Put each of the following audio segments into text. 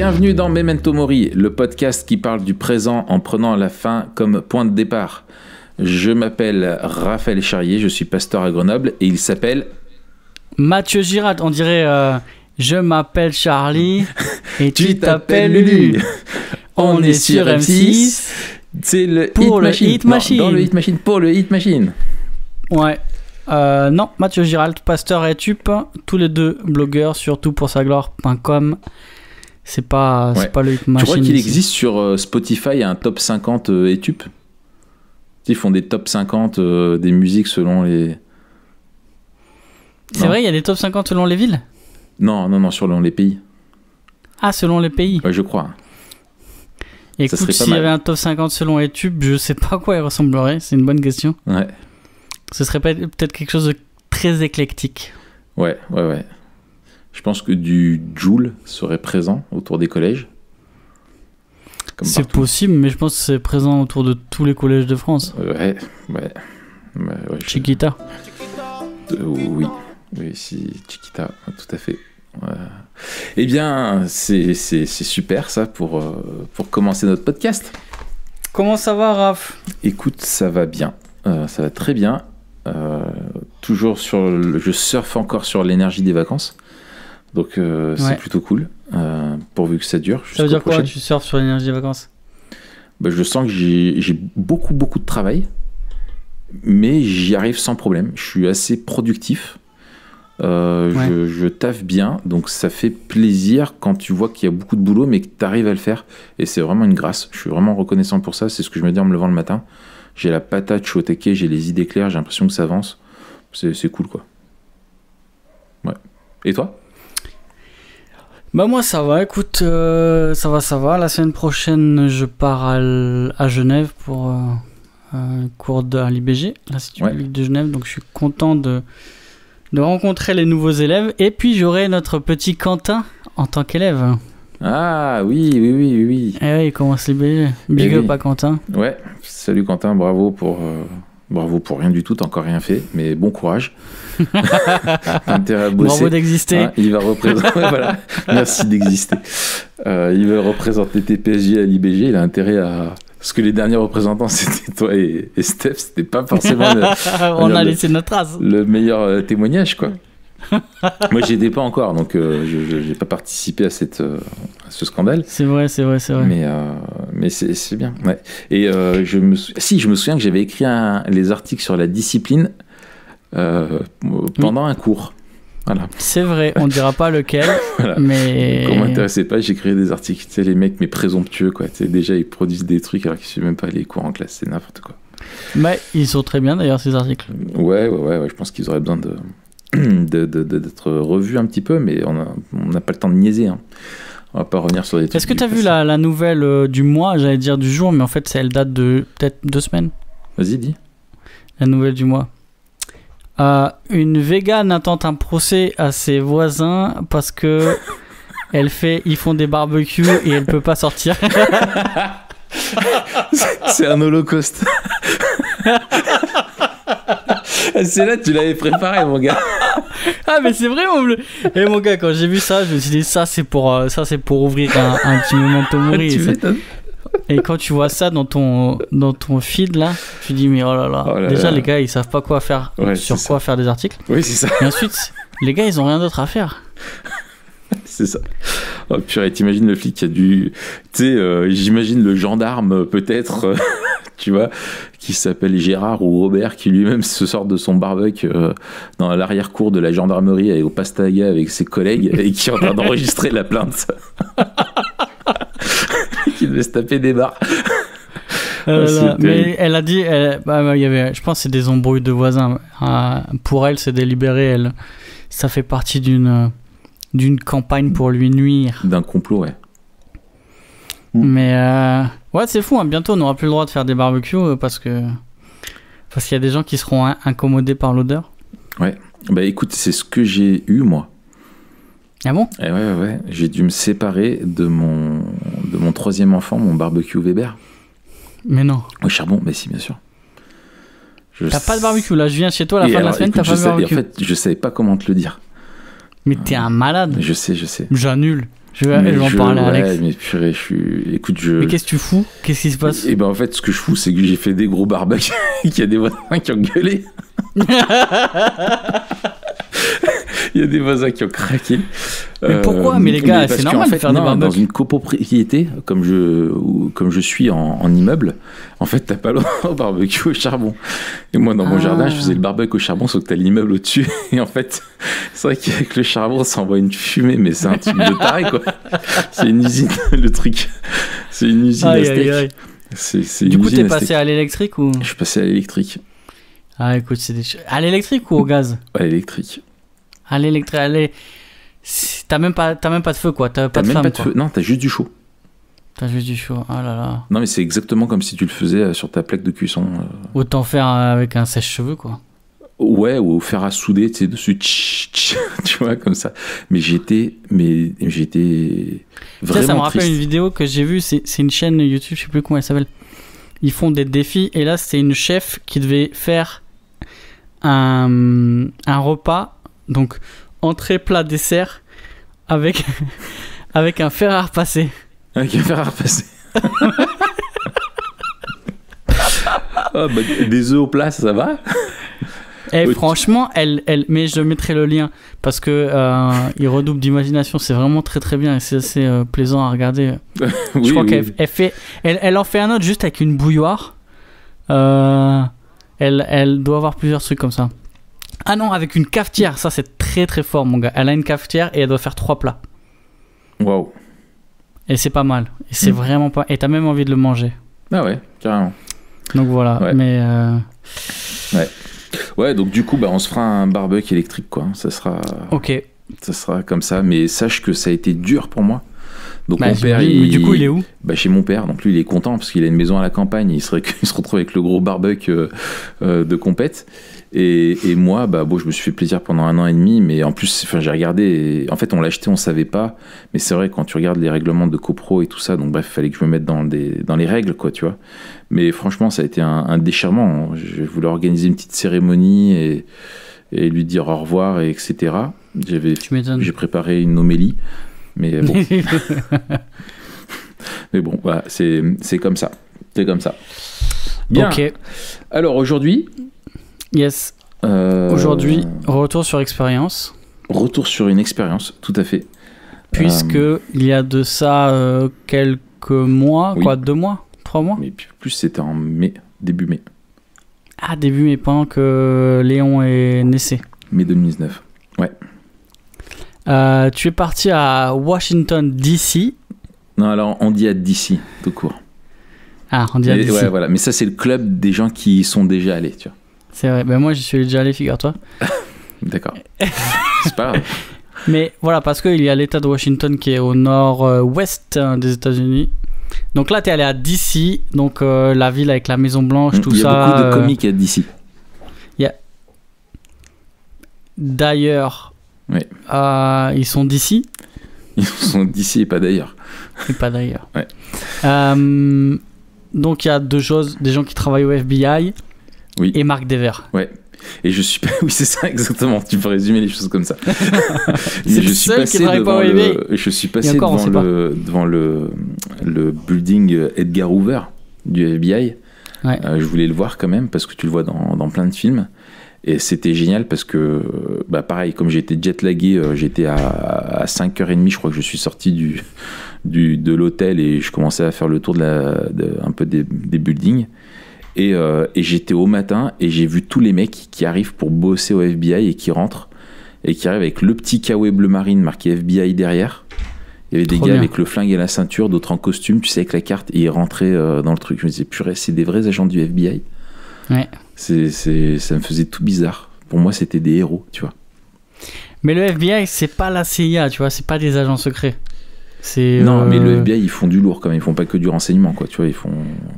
Bienvenue dans Memento Mori, le podcast qui parle du présent en prenant la fin comme point de départ. Je m'appelle Raphaël Charrier, je suis pasteur à Grenoble et il s'appelle... Mathieu Giralt, on dirait je m'appelle Charlie et tu t'appelles Lulu. On est sur M6. C'est le pour Hit le Machine. Hit Machine. Non, dans le Hit Machine, pour le Hit Machine. Ouais. Non, Mathieu Giralt, pasteur et tup, tous les deux blogueurs sur toutpoursagloire.com. C'est pas le Hit Machine. Tu crois qu'il ici. existe sur Spotify un top 50 étup? Ils font des top 50 des musiques selon les... C'est vrai, il y a des top 50 selon les villes? Non, selon les pays. Ah, selon les pays. Ouais, je crois. Écoute, serait pas s'il y mal. avait un top 50 selon les tubes, je sais pas à quoi il ressemblerait. C'est une bonne question. Ouais. Ce serait peut-être quelque chose de très éclectique. Ouais. Je pense que du Joule serait présent autour des collèges. Comme C'est partout. possible, mais je pense que c'est présent autour de tous les collèges de France. Ouais, Chiquita. Oui, si, Chiquita, tout à fait. Eh bien, c'est super ça pour commencer notre podcast. Comment ça va, Raph? Écoute, ça va bien, ça va très bien. Toujours je surfe encore sur l'énergie des vacances, donc c'est plutôt cool. Pourvu que ça dure. Ça veut dire quoi, prochaine. tu surfes sur l'énergie des vacances? Je sens que j'ai beaucoup de travail, mais j'y arrive sans problème. Je suis assez productif. Je taffe bien, donc ça fait plaisir quand tu vois qu'il y a beaucoup de boulot, mais que tu arrives à le faire. Et c'est vraiment une grâce. Je suis vraiment reconnaissant pour ça. C'est ce que je me dis en me levant le matin. J'ai la patate, je suis au taquet, j'ai les idées claires, j'ai l'impression que ça avance. C'est cool, quoi. Ouais. Et toi? Bah moi ça va, écoute, ça va. La semaine prochaine, je pars à Genève pour un cours à l'IBG, l'Institut public de Genève. Donc je suis content de rencontrer les nouveaux élèves. Et puis j'aurai notre petit Quentin en tant qu'élève. Ah oui. Eh oui, il commence l'IBG. Big up à Quentin. Ouais, salut Quentin, bravo pour rien du tout, t'as encore rien fait, mais bon courage. Intérêt à bosser. Bravo d'exister. Hein, il va représenter. Voilà, merci d'exister. Il va représenter TPSJ à l'IBG. Il a intérêt à. Parce que les derniers représentants, c'était toi et Steph, c'était pas forcément On a laissé notre trace. Le meilleur témoignage, quoi. Moi, j'y étais pas encore, donc je n'ai pas participé à ce scandale. C'est vrai. Mais c'est bien. Ouais. Et je me souviens que j'avais écrit les articles sur la discipline pendant un cours. Voilà. C'est vrai, on dira pas lequel, voilà. mais... Quand m'intéressait pas, j'écrivais des articles. Tu sais, les mecs, mais présomptueux, quoi. Tu sais, déjà, ils produisent des trucs alors qu'ils ne suivent même pas les cours en classe. C'est n'importe quoi. Mais ils sont très bien, d'ailleurs, ces articles. Ouais. Je pense qu'ils auraient besoin d'être revus un petit peu, mais on n'a pas le temps de niaiser. Hein. On va pas revenir sur des trucs. Est-ce que tu as vu la nouvelle du mois, j'allais dire du jour, mais en fait, elle date de peut-être 2 semaines. Vas-y, dis. La nouvelle du mois. Une végane intente un procès à ses voisins parce que ils font des barbecues et elle peut pas sortir. C'est un holocauste. C'est là, tu l'avais préparé, mon gars. Ah, mais c'est vrai, mon bleu. Et mon gars, quand j'ai vu ça, je me suis dit, ça c'est pour ouvrir un petit Memento Mori. Tu m'étonnes. Et quand tu vois ça dans ton feed là, tu dis mais oh là là. Déjà les gars ils savent pas quoi faire, faire des articles. Oui, c'est ça. Et ensuite les gars ils ont rien d'autre à faire. C'est ça. Oh purée, t'imagines le flic qui a dû... Tu sais, j'imagine le gendarme peut-être, tu vois, qui s'appelle Gérard ou Robert, qui lui-même se sort de son barbecue dans l'arrière-cour de la gendarmerie et au Pastaga avec ses collègues et qui est en train d'enregistrer la plainte. Qui devait se taper des barres. Mais elle a dit, il y avait, je pense que c'est des embrouilles de voisins. Pour elle, c'est délibéré. Ça fait partie d'une campagne pour lui nuire. D'un complot, ouais. Mais ouais, c'est fou. Hein. Bientôt, on n'aura plus le droit de faire des barbecues parce qu'il y a des gens qui seront incommodés par l'odeur. Ouais. Bah écoute, c'est ce que j'ai eu moi. Ah bon? Et ouais. J'ai dû me séparer de mon 3e enfant, mon barbecue Weber. Mais non. Au charbon, mais si, bien sûr. T'as pas de barbecue là, je viens chez toi à la fin de la semaine, t'as pas de barbecue. En fait, je savais pas comment te le dire. Mais t'es un malade. Je sais. J'annule. Je vais en parler à Alex. Ouais, mais purée, écoute, Mais qu'est-ce que tu fous? Qu'est-ce qui se passe? Et ben en fait, ce que je fous, c'est que j'ai fait des gros barbecues, qu'il y a des voisins qui ont gueulé. Il y a des voisins qui ont craqué. Mais pourquoi? Mais les gars, c'est normal de faire des barbecues. Dans une copropriété, comme je suis en immeuble, en fait, t'as pas le droit au barbecue au charbon. Et moi, dans mon jardin, je faisais le barbecue au charbon, sauf que t'as l'immeuble au-dessus. Et en fait, c'est vrai qu'avec le charbon, ça envoie une fumée, mais c'est un truc de taré, quoi. C'est une usine, le truc. C'est une usine à steak. C'est du coup, t'es passé à l'électrique ou? Je suis passé à l'électrique. Ah, écoute, c'est à l'électrique ou au gaz? À l'électrique. À l'électrique, t'as même pas de feu, quoi. T'as pas de flamme, quoi. Non, t'as juste du chaud. T'as juste du chaud, ah là là. Non, mais c'est exactement comme si tu le faisais sur ta plaque de cuisson. Autant faire avec un sèche-cheveux, quoi. Ouais, ou faire à souder, tu sais, dessus, tu vois, comme ça. Mais j'étais vraiment ça me rappelle triste. une vidéo que j'ai vue, c'est une chaîne YouTube, je sais plus comment elle s'appelle. Ils font des défis, et là, c'était une chef qui devait faire un repas, donc entrée, plat, dessert, avec un fer à repasser. Avec un fer à repasser. Oh, bah, des œufs au plat, ça va. Et oui. Franchement, mais je mettrai le lien parce que il redouble d'imagination. C'est vraiment très très bien et c'est assez plaisant à regarder. Oui, je crois qu'elle en fait un autre juste avec une bouilloire. Elle doit avoir plusieurs trucs comme ça. Ah non, avec une cafetière. Ça, c'est très très fort, mon gars. Elle a une cafetière et elle doit faire 3 plats. Waouh. Et c'est pas mal. Et c'est vraiment pas. Et t'as même envie de le manger. Ah ouais, carrément. Donc voilà. Ouais. Mais. Ouais. Ouais, donc du coup, bah, on se fera un barbecue électrique, quoi. Ça sera. Ok. Ça sera comme ça. Mais sache que ça a été dur pour moi. Donc bah, mon père, mais du coup, il est où? Bah, chez mon père. Donc lui, il est content parce qu'il a une maison à la campagne. Il se retrouve avec le gros barbecue de compète. Et moi, bah, bon, je me suis fait plaisir pendant 1 an et demi, mais en plus, j'ai regardé. En fait, on l'a acheté, on savait pas. Mais c'est vrai, quand tu regardes les règlements de copro et tout ça, donc bref, il fallait que je me mette dans les règles, quoi, tu vois. Mais franchement, ça a été un déchirement. Je voulais organiser une petite cérémonie et lui dire au revoir, et etc. J'ai préparé une homélie, mais bon. Mais bon, voilà, c'est comme ça. C'est comme ça. Bien. Ok. Alors aujourd'hui. Yes. Aujourd'hui, retour sur expérience. Retour sur une expérience, tout à fait. Puisque il y a de ça quelques mois, oui. Quoi, 2 mois, 3 mois. Mais plus c'était en mai, début mai. Ah, début mai, pendant que Léon est naissé. Mai 2019, ouais. Tu es parti à Washington, D.C. Non, alors on dit à D.C, tout court. Ah, on dit à D.C. Ouais, voilà. Mais ça, c'est le club des gens qui y sont déjà allés, tu vois. C'est vrai, ben moi j'y suis déjà allé, figure-toi. D'accord. C'est pas grave. Mais voilà, parce qu'il y a l'état de Washington qui est au nord-ouest des États-Unis. Donc là, t'es allé à D.C., donc la ville avec la Maison Blanche, tout ça. Il y a beaucoup de comiques à D.C. D'ailleurs, oui. Ils sont d'ici. Ils sont d'ici et pas d'ailleurs. Et pas d'ailleurs. Ouais. Donc il y a 2 choses, des gens qui travaillent au FBI. Oui. Et Marc Dever. Ouais. Et je suis oui, c'est ça exactement. Tu peux résumer les choses comme ça. C'est le seul qui travaille pas au FBI. Je suis passé devant le building Edgar Hoover du FBI. Ouais. Je voulais le voir quand même parce que tu le vois dans plein de films. Et c'était génial parce que, bah pareil, comme j'étais jet-lagué, j'étais à 5h30, je crois que je suis sorti de l'hôtel et je commençais à faire le tour un peu des buildings. Et j'étais au matin et j'ai vu tous les mecs qui arrivent pour bosser au FBI et qui rentrent et qui arrivent avec le petit kawaii bleu marine marqué FBI derrière. Il y avait des gars avec le flingue et la ceinture, d'autres en costume, tu sais, avec la carte, et ils rentraient dans le truc. Je me disais, purée, c'est des vrais agents du FBI. Ouais. Ça me faisait tout bizarre. Pour moi, c'était des héros, tu vois. Mais le FBI, c'est pas la CIA, tu vois, c'est pas des agents secrets. Non, mais le FBI, ils font du lourd quand même. Ils font pas que du renseignement, quoi. Tu vois, ils font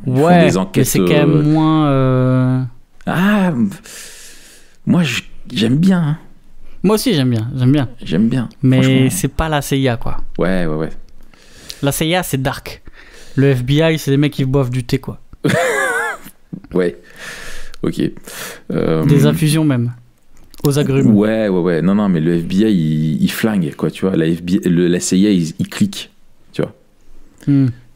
des enquêtes. Mais c'est quand même moins. Ah, moi, j'aime bien. Hein. Moi aussi, j'aime bien. J'aime bien. Mais c'est pas la CIA, quoi. Ouais. La CIA, c'est dark. Le FBI, c'est des mecs qui boivent du thé, quoi. Ouais. Ok. Des infusions même. aux agrumes. Ouais. Non, mais le FBI, il flingue, quoi, tu vois. La CIA, il clique, tu vois.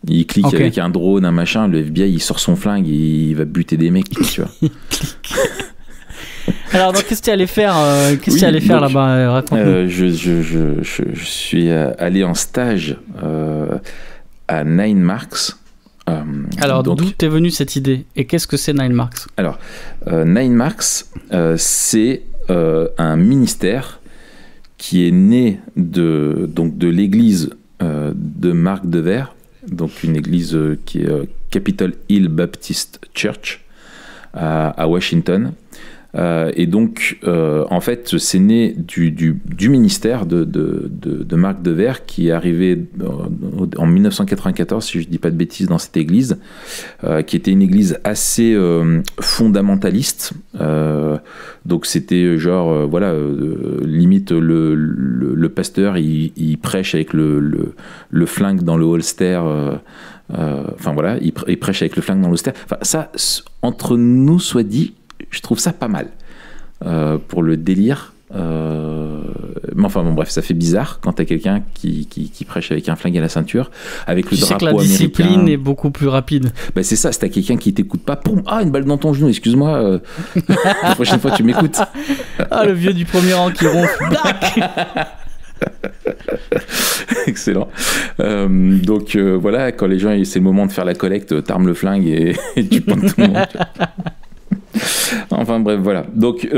Il clique avec un drone, un machin. Le FBI, il sort son flingue et il va buter des mecs, tu vois. Alors, donc, qu'est-ce que tu allais faire, là-bas? Raconte-nous. Je suis allé en stage à Nine Marks. Alors, d'où t'es venue cette idée? Et qu'est-ce que c'est Nine Marks? Alors, Nine Marks, c'est un ministère qui est né de l'église de Marc Devers, donc une église qui est Capitol Hill Baptist Church à Washington. Et donc, en fait, c'est né du ministère de Marc Devers qui est arrivé en 1994, si je ne dis pas de bêtises, dans cette église, qui était une église assez fondamentaliste. Donc, c'était genre, limite, le pasteur, il prêche avec le flingue dans le holster. Il prêche avec le flingue dans le holster. Enfin, ça, entre nous soit dit, je trouve ça pas mal pour le délire. Mais enfin, bref, ça fait bizarre quand t'as quelqu'un qui prêche avec un flingue à la ceinture, avec le drapeau américain. Tu sais que la discipline est beaucoup plus rapide. Bah, c'est ça, si t'as quelqu'un qui t'écoute pas, poum, une balle dans ton genou, excuse-moi, la prochaine fois tu m'écoutes. Le vieux du premier rang qui ronfle. Excellent. Donc voilà, quand les gens, c'est le moment de faire la collecte, t'armes le flingue et tu pointes tout le monde. Enfin bref, voilà. Donc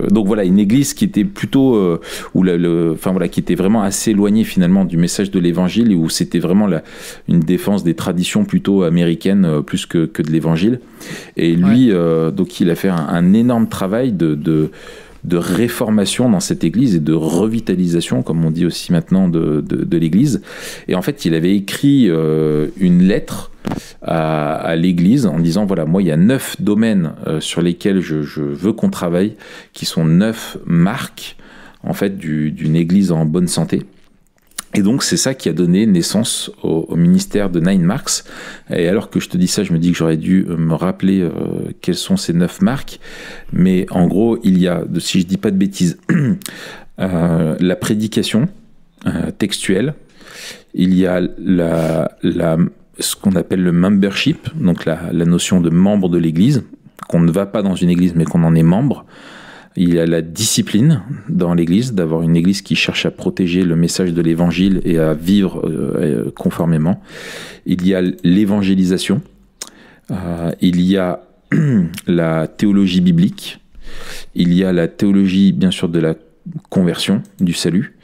donc voilà, une église qui était plutôt qui était vraiment assez éloignée finalement du message de l'évangile, et où c'était vraiment une défense des traditions plutôt américaines plus que de l'évangile. Et lui, donc il a fait un énorme travail de réformation dans cette église et de revitalisation, comme on dit aussi maintenant, de l'église. Et en fait, il avait écrit une lettre à l'église en disant, voilà, moi, il y a 9 domaines sur lesquels je veux qu'on travaille, qui sont 9 marques, en fait, d'une église en bonne santé. Et donc, c'est ça qui a donné naissance au ministère de Nine Marks. Et alors que je te dis ça, je me dis que j'aurais dû me rappeler quelles sont ces 9 marques. Mais en gros, il y a, si je dis pas de bêtises, la prédication textuelle. Il y a ce qu'on appelle le membership, donc la notion de membre de l'église, qu'on ne va pas dans une église, mais qu'on en est membre. Il y a la discipline dans l'église, d'avoir une église qui cherche à protéger le message de l'évangile et à vivre conformément. Il y a l'évangélisation. Il y a la théologie biblique. Il y a la théologie, bien sûr, de la conversion, du salut.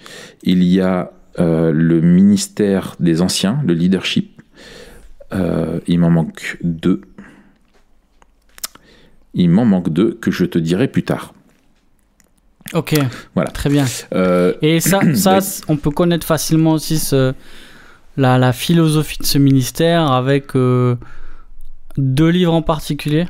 Il y a le ministère des anciens, le leadership. Il m'en manque 2. Il m'en manque 2 que je te dirai plus tard. Ok, voilà. Très bien. Et ça on peut connaître facilement aussi la philosophie de ce ministère avec 2 livres en particulier,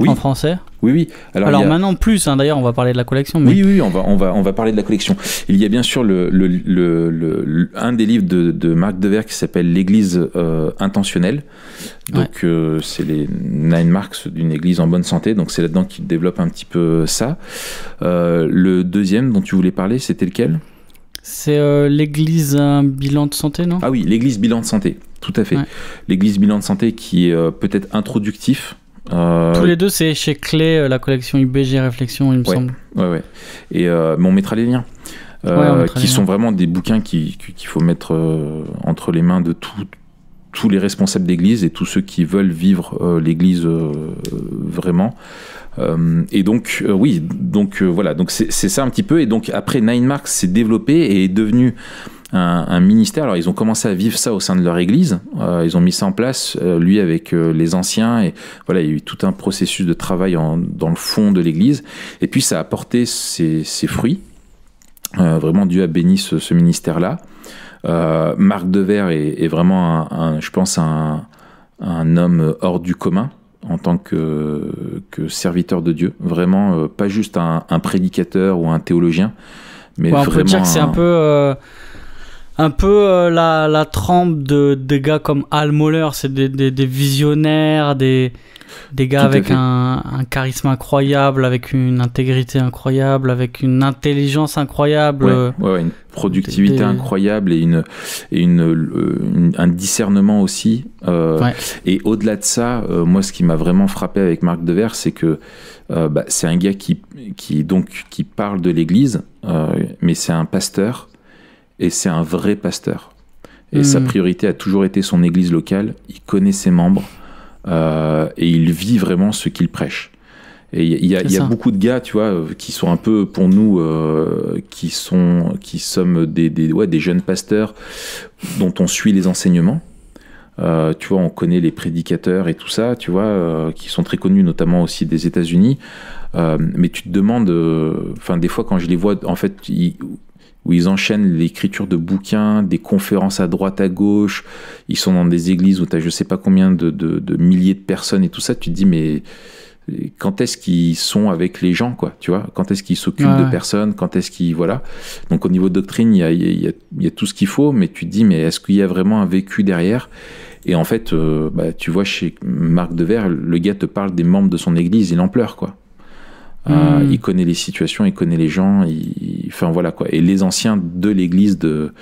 en français. Oui. Alors maintenant plus, d'ailleurs on va parler de la collection. Mais... Oui, on va parler de la collection. Il y a bien sûr un des livres de Marc Devers qui s'appelle l'Église intentionnelle. Donc c'est les 9 marques d'une église en bonne santé. Donc c'est là-dedans qu'il développe un petit peu ça. Le deuxième dont tu voulais parler, c'était lequel ? C'est l'église bilan de santé, non ? Ah oui, l'église bilan de santé, tout à fait. Ouais. L'église bilan de santé qui est peut-être introductif. Tous les 2, c'est chez Clé, la collection IBG Réflexion, il me semble. Ouais. Et mais on mettra les liens. Qui sont vraiment des bouquins qu'il faut mettre entre les mains de tous les responsables d'église et tous ceux qui veulent vivre l'église vraiment. Et donc, voilà. Donc, c'est ça un petit peu. Et donc, après, Nine Marks s'est développé et est devenu un ministère. Alors, ils ont commencé à vivre ça au sein de leur église. Ils ont mis ça en place, lui, avec les anciens. Et voilà, il y a eu tout un processus de travail dans le fond de l'église. Et puis, ça a porté ses fruits. Vraiment, Dieu a béni ce ministère-là. Marc Devers est vraiment, je pense, un homme hors du commun en tant que serviteur de Dieu. Vraiment, pas juste un prédicateur ou un théologien, mais on vraiment... peut dire que c'est un peu un peu la trempe des gars comme Al Mohler, c'est des visionnaires, des gars avec un charisme incroyable, avec une intégrité incroyable, avec une intelligence incroyable. Ouais, une productivité incroyable et un discernement aussi. Et au-delà de ça, moi, ce qui m'a vraiment frappé avec Marc Dever, c'est que c'est un gars qui parle de l'Église, mais c'est un pasteur, et c'est un vrai pasteur. Et sa priorité a toujours été son Église locale. Il connaît ses membres. Et il vit vraiment ce qu'il prêche. Et il y a beaucoup de gars, tu vois, qui sont un peu pour nous, qui sommes des jeunes pasteurs dont on suit les enseignements. Tu vois, on connaît les prédicateurs et tout ça, tu vois, qui sont très connus, notamment aussi des États-Unis. Mais tu te demandes, des fois quand je les vois, en fait, où ils enchaînent l'écriture de bouquins, des conférences à droite, à gauche, ils sont dans des églises où tu as je sais pas combien de milliers de personnes et tout ça, tu te dis mais quand est-ce qu'ils sont avec les gens, quoi, tu vois, quand est-ce qu'ils s'occupent de personnes, quand est-ce qu'ils, voilà. Donc au niveau de doctrine, il y a tout ce qu'il faut, mais tu te dis mais est-ce qu'il y a vraiment un vécu derrière? Et en fait, tu vois, chez Marc Dever, le gars te parle des membres de son église, il en pleure, quoi. Il connaît les situations, il connaît les gens, enfin voilà quoi. Et les anciens de l'église de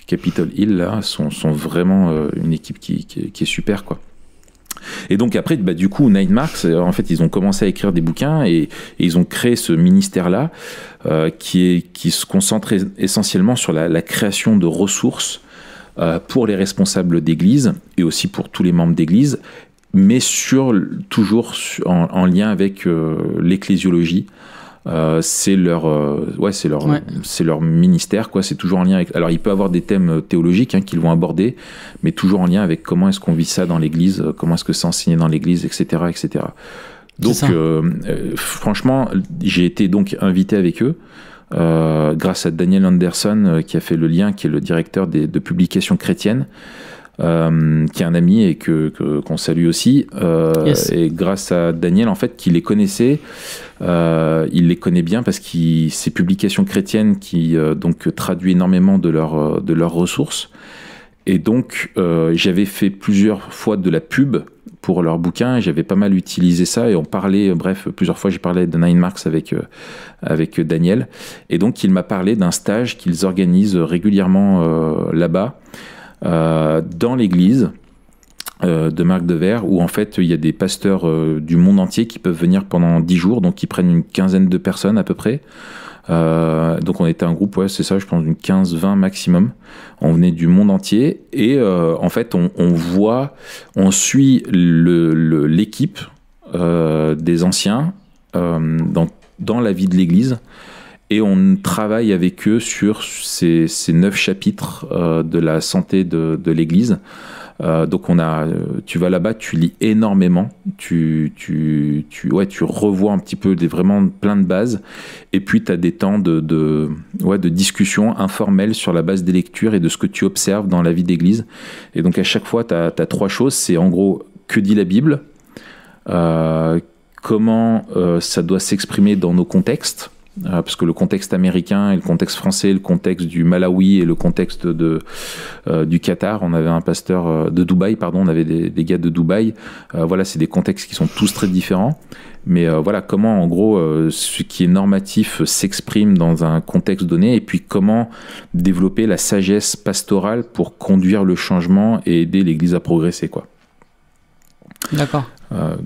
Capitol Hill là sont vraiment une équipe qui est super, quoi. Et donc après, du coup, Nine Marks, en fait, ils ont commencé à écrire des bouquins et ils ont créé ce ministère-là qui se concentre essentiellement sur la création de ressources pour les responsables d'église et aussi pour tous les membres d'église, mais toujours en lien avec l'ecclésiologie. C'est leur ministère, quoi. C'est toujours en lien avec. Alors, il peut avoir des thèmes théologiques qu'ils vont aborder, mais toujours en lien avec comment est-ce qu'on vit ça dans l'Église, comment est-ce que c'est enseigné dans l'Église, etc., etc. Donc, franchement, j'ai été donc invité avec eux. Grâce à Daniel Anderson qui a fait le lien, qui est le directeur de publications chrétiennes, qui est un ami et qu'on salue aussi, et grâce à Daniel en fait qui les connaissait, il les connaît bien parce que ces publications chrétiennes qui donc traduit énormément de leurs ressources, et donc j'avais fait plusieurs fois de la pub pour leurs bouquins, j'avais pas mal utilisé ça et on parlait, plusieurs fois j'ai parlé de Nine Marks avec Daniel, et donc il m'a parlé d'un stage qu'ils organisent régulièrement là-bas, dans l'église de Marc Dever, où en fait il y a des pasteurs du monde entier qui peuvent venir pendant 10 jours, donc ils prennent une quinzaine de personnes à peu près. Donc on était un groupe, c'est ça, je pense une 15-20 maximum. On venait du monde entier et en fait on suit l'équipe des anciens dans la vie de l'église. Et on travaille avec eux sur ces 9 chapitres de la santé de l'Église. Donc tu vas là-bas, tu lis énormément, tu revois un petit peu vraiment plein de bases. Et puis tu as des temps de discussion informelle sur la base des lectures et de ce que tu observes dans la vie d'Église. Et donc à chaque fois, tu as 3 choses. C'est en gros, que dit la Bible, comment ça doit s'exprimer dans nos contextes. Parce que le contexte américain et le contexte français, le contexte du Malawi et le contexte du Qatar, on avait un pasteur de Dubaï, pardon, on avait des gars de Dubaï. Voilà, c'est des contextes qui sont tous très différents. Mais voilà, comment en gros ce qui est normatif s'exprime dans un contexte donné, et puis comment développer la sagesse pastorale pour conduire le changement et aider l'Église à progresser, quoi. D'accord.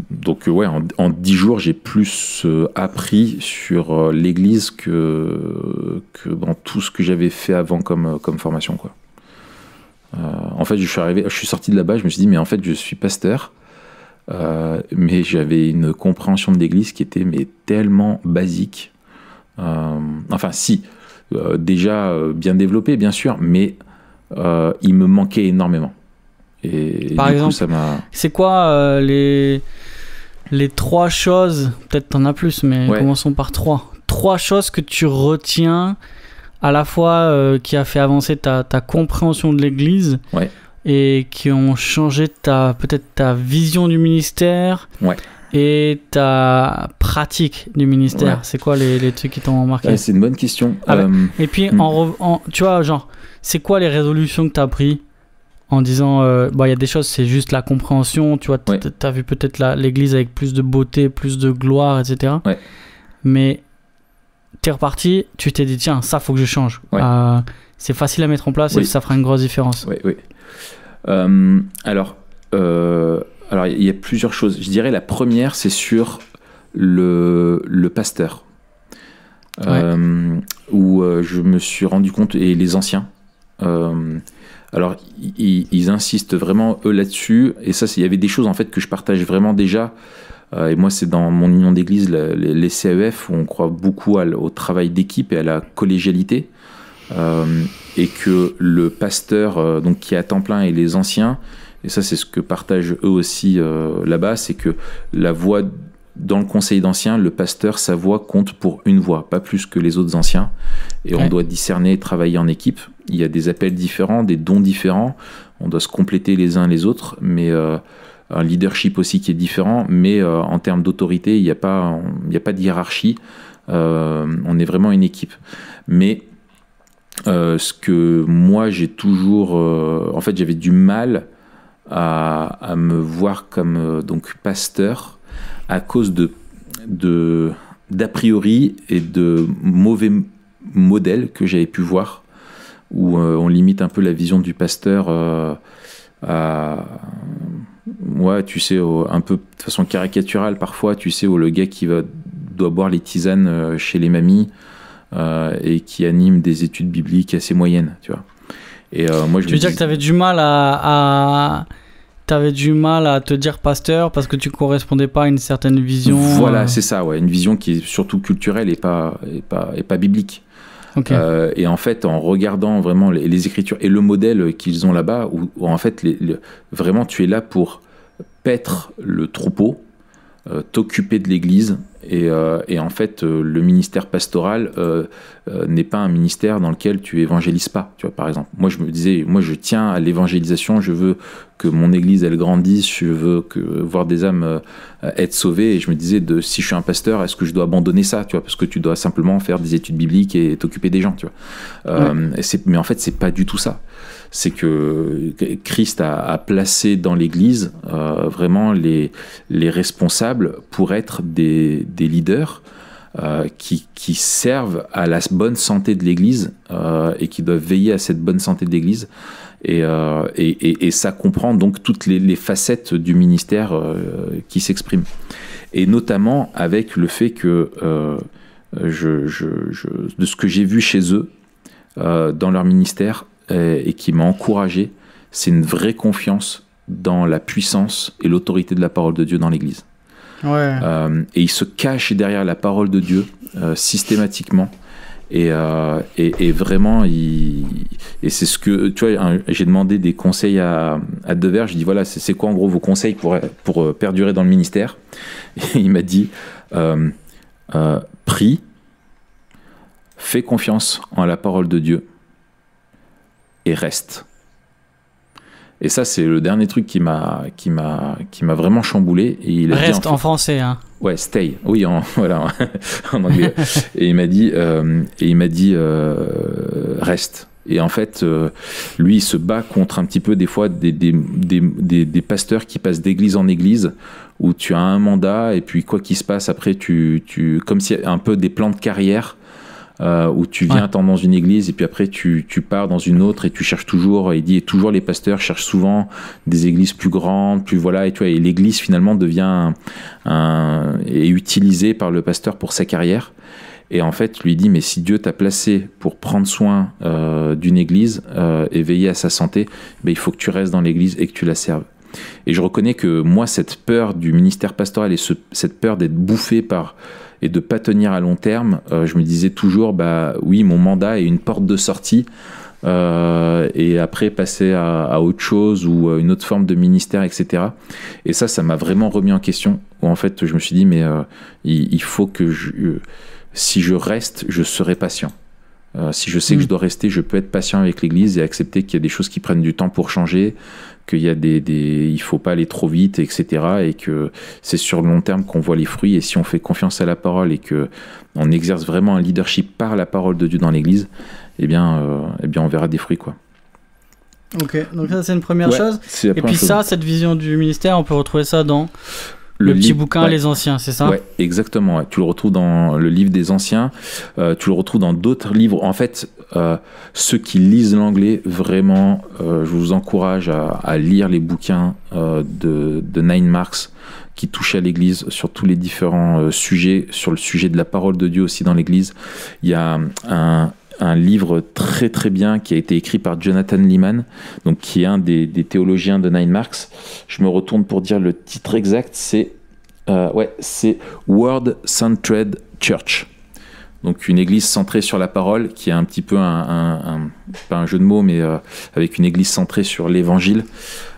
Donc en 10 jours j'ai plus appris sur l'église que dans tout ce que j'avais fait avant comme formation, quoi. En fait je suis sorti de là-bas, je me suis dit mais en fait je suis pasteur, mais j'avais une compréhension de l'église qui était tellement basique, déjà bien développée bien sûr, mais il me manquait énormément. Et par exemple, ça m'a... c'est quoi les 3 choses, peut-être t'en as plus, mais commençons par 3 choses que tu retiens à la fois qui a fait avancer ta compréhension de l'église, et qui ont changé peut-être ta vision du ministère, et ta pratique du ministère? C'est quoi les trucs qui t'ont marqué? C'est une bonne question. Et puis, tu vois, genre, c'est quoi les résolutions que tu as prises en disant, il y a des choses, c'est juste la compréhension, tu vois, tu as vu peut-être l'église avec plus de beauté, plus de gloire, etc. Ouais. Mais tu es reparti, tu t'es dit, tiens, ça, faut que je change. Ouais. C'est facile à mettre en place et ça fera une grosse différence. Oui. Alors, il y a plusieurs choses. Je dirais la première, c'est sur le pasteur. Où je me suis rendu compte, et les anciens, alors ils insistent vraiment eux là-dessus, et ça, il y avait des choses en fait que je partage vraiment déjà, et moi c'est dans mon union d'église, les CEF, où on croit beaucoup au travail d'équipe et à la collégialité, et que le pasteur donc qui est à temps plein, et les anciens, et ça c'est ce que partagent eux aussi là-bas, c'est que la voix dans le conseil d'anciens, le pasteur, sa voix compte pour une voix, pas plus que les autres anciens. Et on doit discerner et travailler en équipe. Il y a des appels différents, des dons différents. On doit se compléter les uns les autres, mais un leadership aussi qui est différent. Mais en termes d'autorité, il n'y a pas de hiérarchie. On est vraiment une équipe. Mais ce que moi, j'ai toujours... en fait, j'avais du mal à me voir comme donc pasteur, à cause d'a priori et de mauvais modèles que j'avais pu voir, où on limite un peu la vision du pasteur tu sais, un peu de façon caricaturale parfois, tu sais, où le gars qui doit boire les tisanes chez les mamies et qui anime des études bibliques assez moyennes, tu vois. Et moi, tu veux dire que tu avais du mal T'avais du mal à te dire pasteur parce que tu correspondais pas à une certaine vision. Voilà, c'est ça, une vision qui est surtout culturelle et pas biblique. Okay. Et en fait, en regardant vraiment les Écritures et le modèle qu'ils ont là-bas, où en fait, vraiment, tu es là pour paître le troupeau, t'occuper de l'Église, et en fait, le ministère pastoral n'est pas un ministère dans lequel tu évangélises pas, tu vois, par exemple. Moi, je me disais, je tiens à l'évangélisation, je veux que mon Église, elle grandisse, je veux voir des âmes être sauvées, et je me disais, si je suis un pasteur, est-ce que je dois abandonner ça, tu vois, parce que tu dois simplement faire des études bibliques et t'occuper des gens, tu vois. Mais en fait, c'est pas du tout ça. C'est que Christ a placé dans l'Église vraiment les responsables pour être des leaders qui servent à la bonne santé de l'Église et qui doivent veiller à cette bonne santé de l'Église. Et ça comprend donc toutes les facettes du ministère qui s'expriment. Et notamment avec le fait que de ce que j'ai vu chez eux dans leur ministère, et qui m'a encouragé, c'est une vraie confiance dans la puissance et l'autorité de la parole de Dieu dans l'Église. Ouais. Et ils se cachent derrière la parole de Dieu systématiquement. Et vraiment, et c'est ce que, tu vois, j'ai demandé des conseils à Devers. Je dis, voilà, c'est quoi en gros vos conseils pour perdurer dans le ministère? Et il m'a dit, prie, fais confiance en la parole de Dieu, et reste. Et ça, c'est le dernier truc qui m'a vraiment chamboulé. Et il a reste dit, en français, hein. Ouais, stay. Oui, voilà, en anglais. Et il m'a dit, reste. Et en fait, lui, il se bat contre un petit peu des fois des pasteurs qui passent d'église en église, où tu as un mandat et puis quoi qu'il se passe après, comme si un peu des plans de carrière. Où tu viens dans une église et puis après tu pars dans une autre et tu cherches toujours, il dit, et toujours les pasteurs cherchent souvent des églises plus grandes, plus voilà, et tu vois, et l'église finalement devient est utilisée par le pasteur pour sa carrière. Et en fait, lui dit, mais si Dieu t'a placé pour prendre soin d'une église et veiller à sa santé, il faut que tu restes dans l'église et que tu la serves. Et je reconnais que moi, cette peur du ministère pastoral et cette peur d'être bouffé et de ne pas tenir à long terme, je me disais toujours, oui, mon mandat est une porte de sortie, et après passer à autre chose ou une autre forme de ministère, etc. Et ça m'a vraiment remis en question, où en fait, je me suis dit, mais il faut que si je reste, je serai patient. Si je sais que je dois rester, je peux être patient avec l'Église et accepter qu'il y a des choses qui prennent du temps pour changer, qu'il y a il faut pas aller trop vite, etc. Et que c'est sur le long terme qu'on voit les fruits. Et si on fait confiance à la parole et que on exerce vraiment un leadership par la parole de Dieu dans l'Église, eh bien, on verra des fruits, quoi. Ok, donc ça c'est une première chose. Et puis ça, cette vision du ministère, on peut retrouver ça dans le petit bouquin Les Anciens, c'est ça? Ouais, exactement. Ouais. Tu le retrouves dans le livre des Anciens. Tu le retrouves dans d'autres livres. En fait, ceux qui lisent l'anglais, vraiment, je vous encourage à lire les bouquins de Nine Marks qui touchent à l'Église sur tous les différents sujets, sur le sujet de la parole de Dieu aussi dans l'Église. Il y a un livre très très bien qui a été écrit par Jonathan Leeman, donc qui est un des théologiens de Nine Marks. Je me retourne pour dire le titre exact, c'est Word Centered Church. Donc une église centrée sur la parole, qui est un petit peu pas un jeu de mots, mais avec une église centrée sur l'évangile,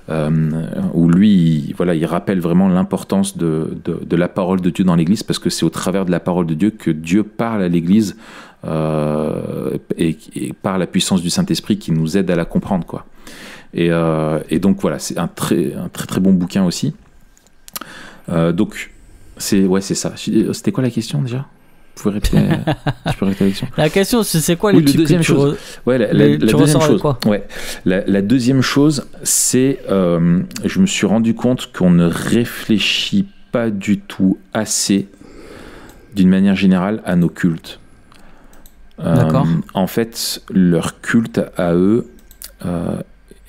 où lui, il rappelle vraiment l'importance de la parole de Dieu dans l'église, parce que c'est au travers de la parole de Dieu que Dieu parle à l'église, et par la puissance du Saint-Esprit qui nous aide à la comprendre, quoi. Et donc voilà, c'est un très très bon bouquin aussi. Donc c'est ça. C'était quoi la question déjà? Tu peux répéter la question? La question, c'est quoi les trucs deuxième chose? Ouais, la deuxième chose. Quoi ouais, la deuxième chose, c'est je me suis rendu compte qu'on ne réfléchit pas du tout assez, d'une manière générale, à nos cultes. D'accord. En fait, leur culte à eux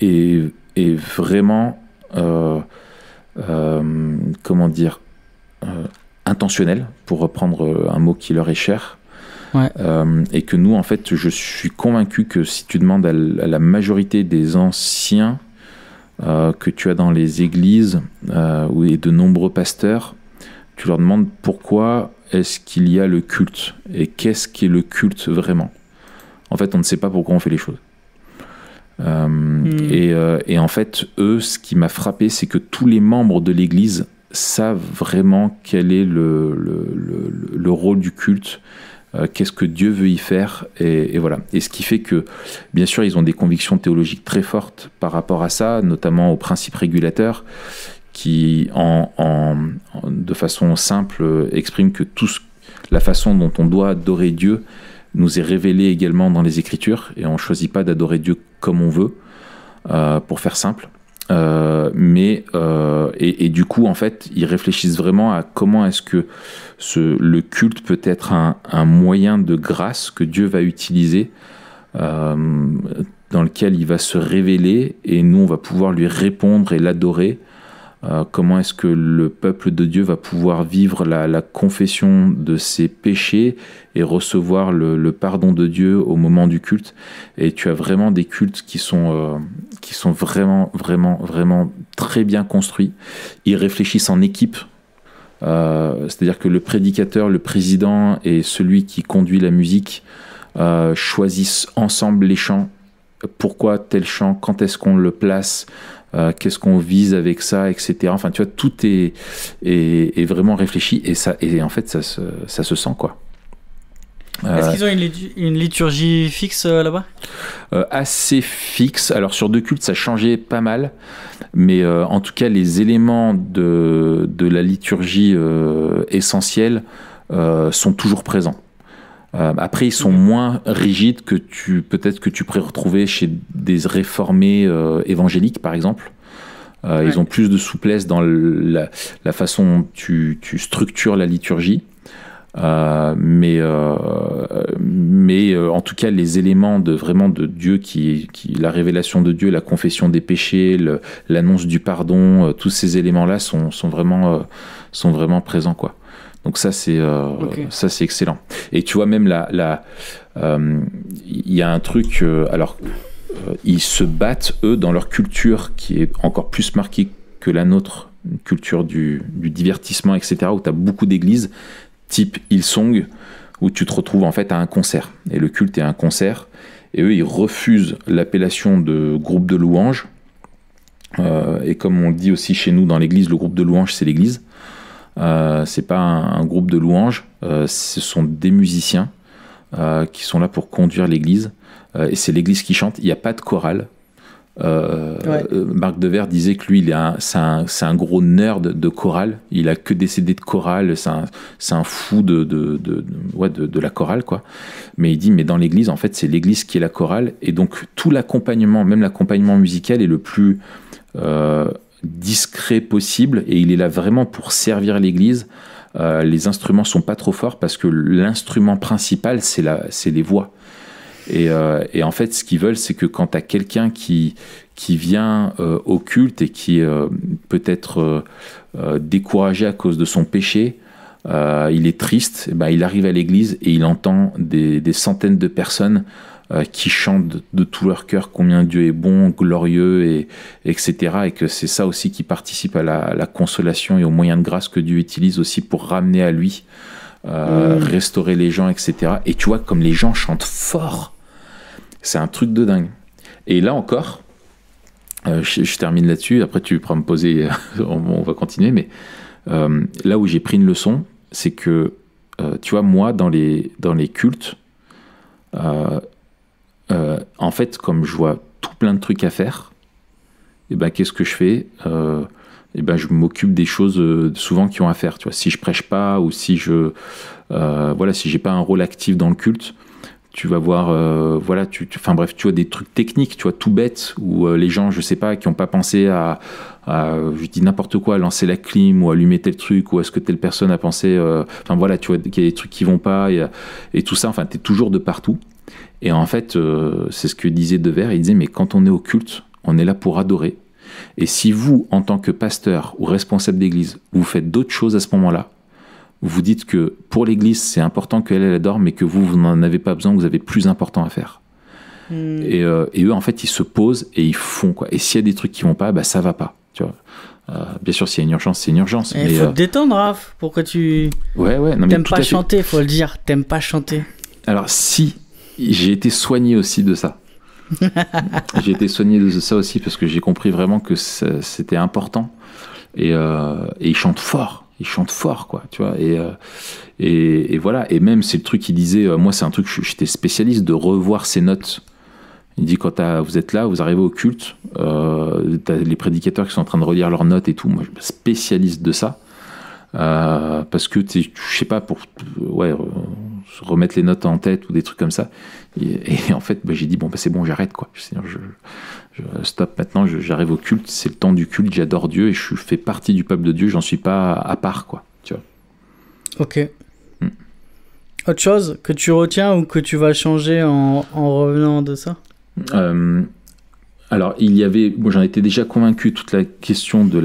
est vraiment comment dire, intentionnel, pour reprendre un mot qui leur est cher. Ouais. Et que nous, en fait, je suis convaincu que si tu demandes à la majorité des anciens que tu as dans les églises et de nombreux pasteurs, tu leur demandes pourquoi est-ce qu'il y a le culte et qu'est-ce qu'est le culte vraiment. En fait, on ne sait pas pourquoi on fait les choses. Et en fait, eux, ce qui m'a frappé, c'est que tous les membres de l'église savent vraiment quel est le rôle du culte, qu'est-ce que Dieu veut y faire, et voilà. Et ce qui fait que, bien sûr, ils ont des convictions théologiques très fortes par rapport à ça, notamment aux principes régulateurs, qui, de façon simple, expriment que la façon dont on doit adorer Dieu nous est révélée également dans les Écritures, et on ne choisit pas d'adorer Dieu comme on veut, pour faire simple. Et du coup, en fait, ils réfléchissent vraiment à comment est-ce que le culte peut être un moyen de grâce que Dieu va utiliser, dans lequel il va se révéler, et nous, on va pouvoir lui répondre et l'adorer. Comment est-ce que le peuple de Dieu va pouvoir vivre la confession de ses péchés et recevoir le pardon de Dieu au moment du culte. Et tu as vraiment des cultes qui sont vraiment, vraiment, vraiment très bien construits. Ils réfléchissent en équipe, c'est-à-dire que le prédicateur, le président et celui qui conduit la musique choisissent ensemble les chants. Pourquoi tel chant? Quand est-ce qu'on le place? Qu'est-ce qu'on vise avec ça, etc. Enfin, tu vois, tout est vraiment réfléchi, et en fait, ça se sent, quoi. Est-ce qu'ils ont une liturgie fixe là-bas? Assez fixe. Alors, sur deux cultes, ça changeait pas mal, mais en tout cas, les éléments de la liturgie essentielle sont toujours présents. Après, ils sont moins rigides que peut-être que tu pourrais retrouver chez des réformés évangéliques, par exemple. Ouais. Ils ont plus de souplesse dans la façon dont tu structures la liturgie. Mais en tout cas, les éléments vraiment de Dieu, la révélation de Dieu, la confession des péchés, l'annonce du pardon, tous ces éléments-là sont vraiment présents, quoi. Donc ça, c'est excellent. Et tu vois, même il y a un truc... ils se battent, eux, dans leur culture, qui est encore plus marquée que la nôtre, une culture du divertissement, etc., où tu as beaucoup d'églises, type Hillsong, où tu te retrouves en fait à un concert. Et le culte est un concert. Et eux, ils refusent l'appellation de groupe de louanges. Et comme on le dit aussi chez nous dans l'église, le groupe de louanges, c'est l'église. C'est pas un groupe de louanges, ce sont des musiciens qui sont là pour conduire l'église. Et c'est l'église qui chante. Il n'y a pas de chorale. Marc Dever disait que lui, c'est un gros nerd de chorale. Il a que des CD de chorale. C'est un fou de la chorale, quoi. Mais il dit, mais dans l'église, en fait, c'est l'église qui est la chorale. Et donc, tout l'accompagnement, même l'accompagnement musical, est le plus discret possible. Et il est là vraiment pour servir l'église. Les instruments sont pas trop forts parce que l'instrument principal, c'est les voix. Et en fait, ce qu'ils veulent, c'est que quand tu as quelqu'un qui vient au culte et qui peut être découragé à cause de son péché, il est triste, il arrive à l'église et il entend des centaines de personnes qui chantent de tout leur cœur combien Dieu est bon, glorieux, etc. Et que c'est ça aussi qui participe à la consolation et aux moyens de grâce que Dieu utilise aussi pour ramener à lui, restaurer les gens, etc. Et tu vois, comme les gens chantent fort, c'est un truc de dingue. Et là encore, je termine là-dessus, après tu pourras me poser, on va continuer, mais là où j'ai pris une leçon, c'est que, tu vois, moi, dans les cultes, en fait, comme je vois tout plein de trucs à faire, et qu'est-ce que je fais ? Je m'occupe des choses souvent qui ont à faire. Tu vois, si je prêche pas ou si si j'ai pas un rôle actif dans le culte, tu vas voir, bref, tu vois des trucs techniques, tu vois, tout bête, où les gens, je sais pas, qui n'ont pas pensé à je dis n'importe quoi, à lancer la clim ou allumer tel truc, ou est-ce que telle personne a pensé, tu vois, qu'il y a des trucs qui vont pas, et tout ça, t'es toujours de partout. Et en fait, c'est ce que disait Dever, il disait, mais quand on est au culte, on est là pour adorer. Et si vous, en tant que pasteur ou responsable d'église, vous faites d'autres choses à ce moment-là, vous dites que pour l'église, c'est important qu'elle adore, mais que vous n'en avez pas besoin, que vous avez plus important à faire. Et eux, en fait, ils se posent et ils font, quoi. Et s'il y a des trucs qui vont pas, ça va pas, tu vois. Bien sûr, s'il y a une urgence, c'est une urgence. Il faut te détendre, Raph. Pourquoi tu... non, t'aimes pas chanter, faut le dire. T'aimes pas chanter. Alors, si, j'ai été soigné aussi de ça. J'ai été soigné de ça aussi parce que j'ai compris vraiment que c'était important. Et ils chantent fort. Ils chantent fort, quoi, tu vois. Et voilà. Et même, c'est le truc qu'il disait, moi, c'est un truc, j'étais spécialiste de revoir ses notes. Il dit, quand vous êtes là, vous arrivez au culte, t'as les prédicateurs qui sont en train de relire leurs notes et tout. Moi, je suis spécialiste de ça. Parce que, je sais pas, pour remettre les notes en tête ou des trucs comme ça. Et en fait, j'ai dit, c'est bon, j'arrête, quoi. Je stop maintenant, j'arrive au culte, c'est le temps du culte, j'adore Dieu et je fais partie du peuple de Dieu, j'en suis pas à part, quoi, tu vois. Ok. Autre chose que tu retiens ou que tu vas changer en revenant de ça ? Alors, j'en étais déjà convaincu, toute la question de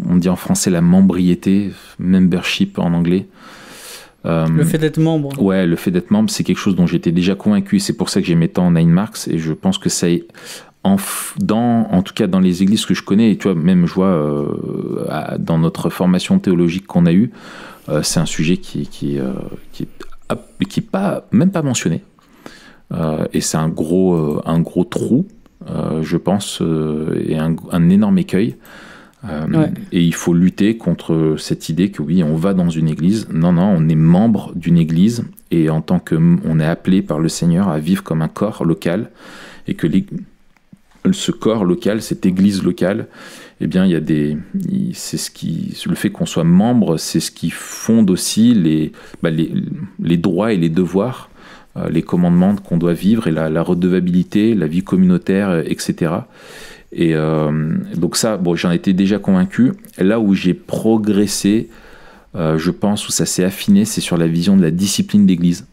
on dit en français la membriété, membership en anglais. Le fait d'être membre. Ouais, le fait d'être membre, c'est quelque chose dont j'étais déjà convaincu. C'est pour ça que j'aimais tant Nine Marks et je pense que ça est en tout cas dans les églises que je connais, et tu vois, même je vois dans notre formation théologique qu'on a eue, c'est un sujet qui est pas, même pas mentionné. Et c'est un gros trou, je pense, et un énorme écueil. Et il faut lutter contre cette idée que oui, on va dans une église. Non, on est membre d'une église et en tant qu'on est appelé par le Seigneur à vivre comme un corps local et que ce corps local, cette église locale, eh bien, le fait qu'on soit membre, c'est ce qui fonde aussi les droits et les devoirs, les commandements qu'on doit vivre et la redevabilité, la vie communautaire, etc. Et donc ça, j'en étais déjà convaincu. Là où j'ai progressé, je pense, où ça s'est affiné, c'est sur la vision de la discipline d'église.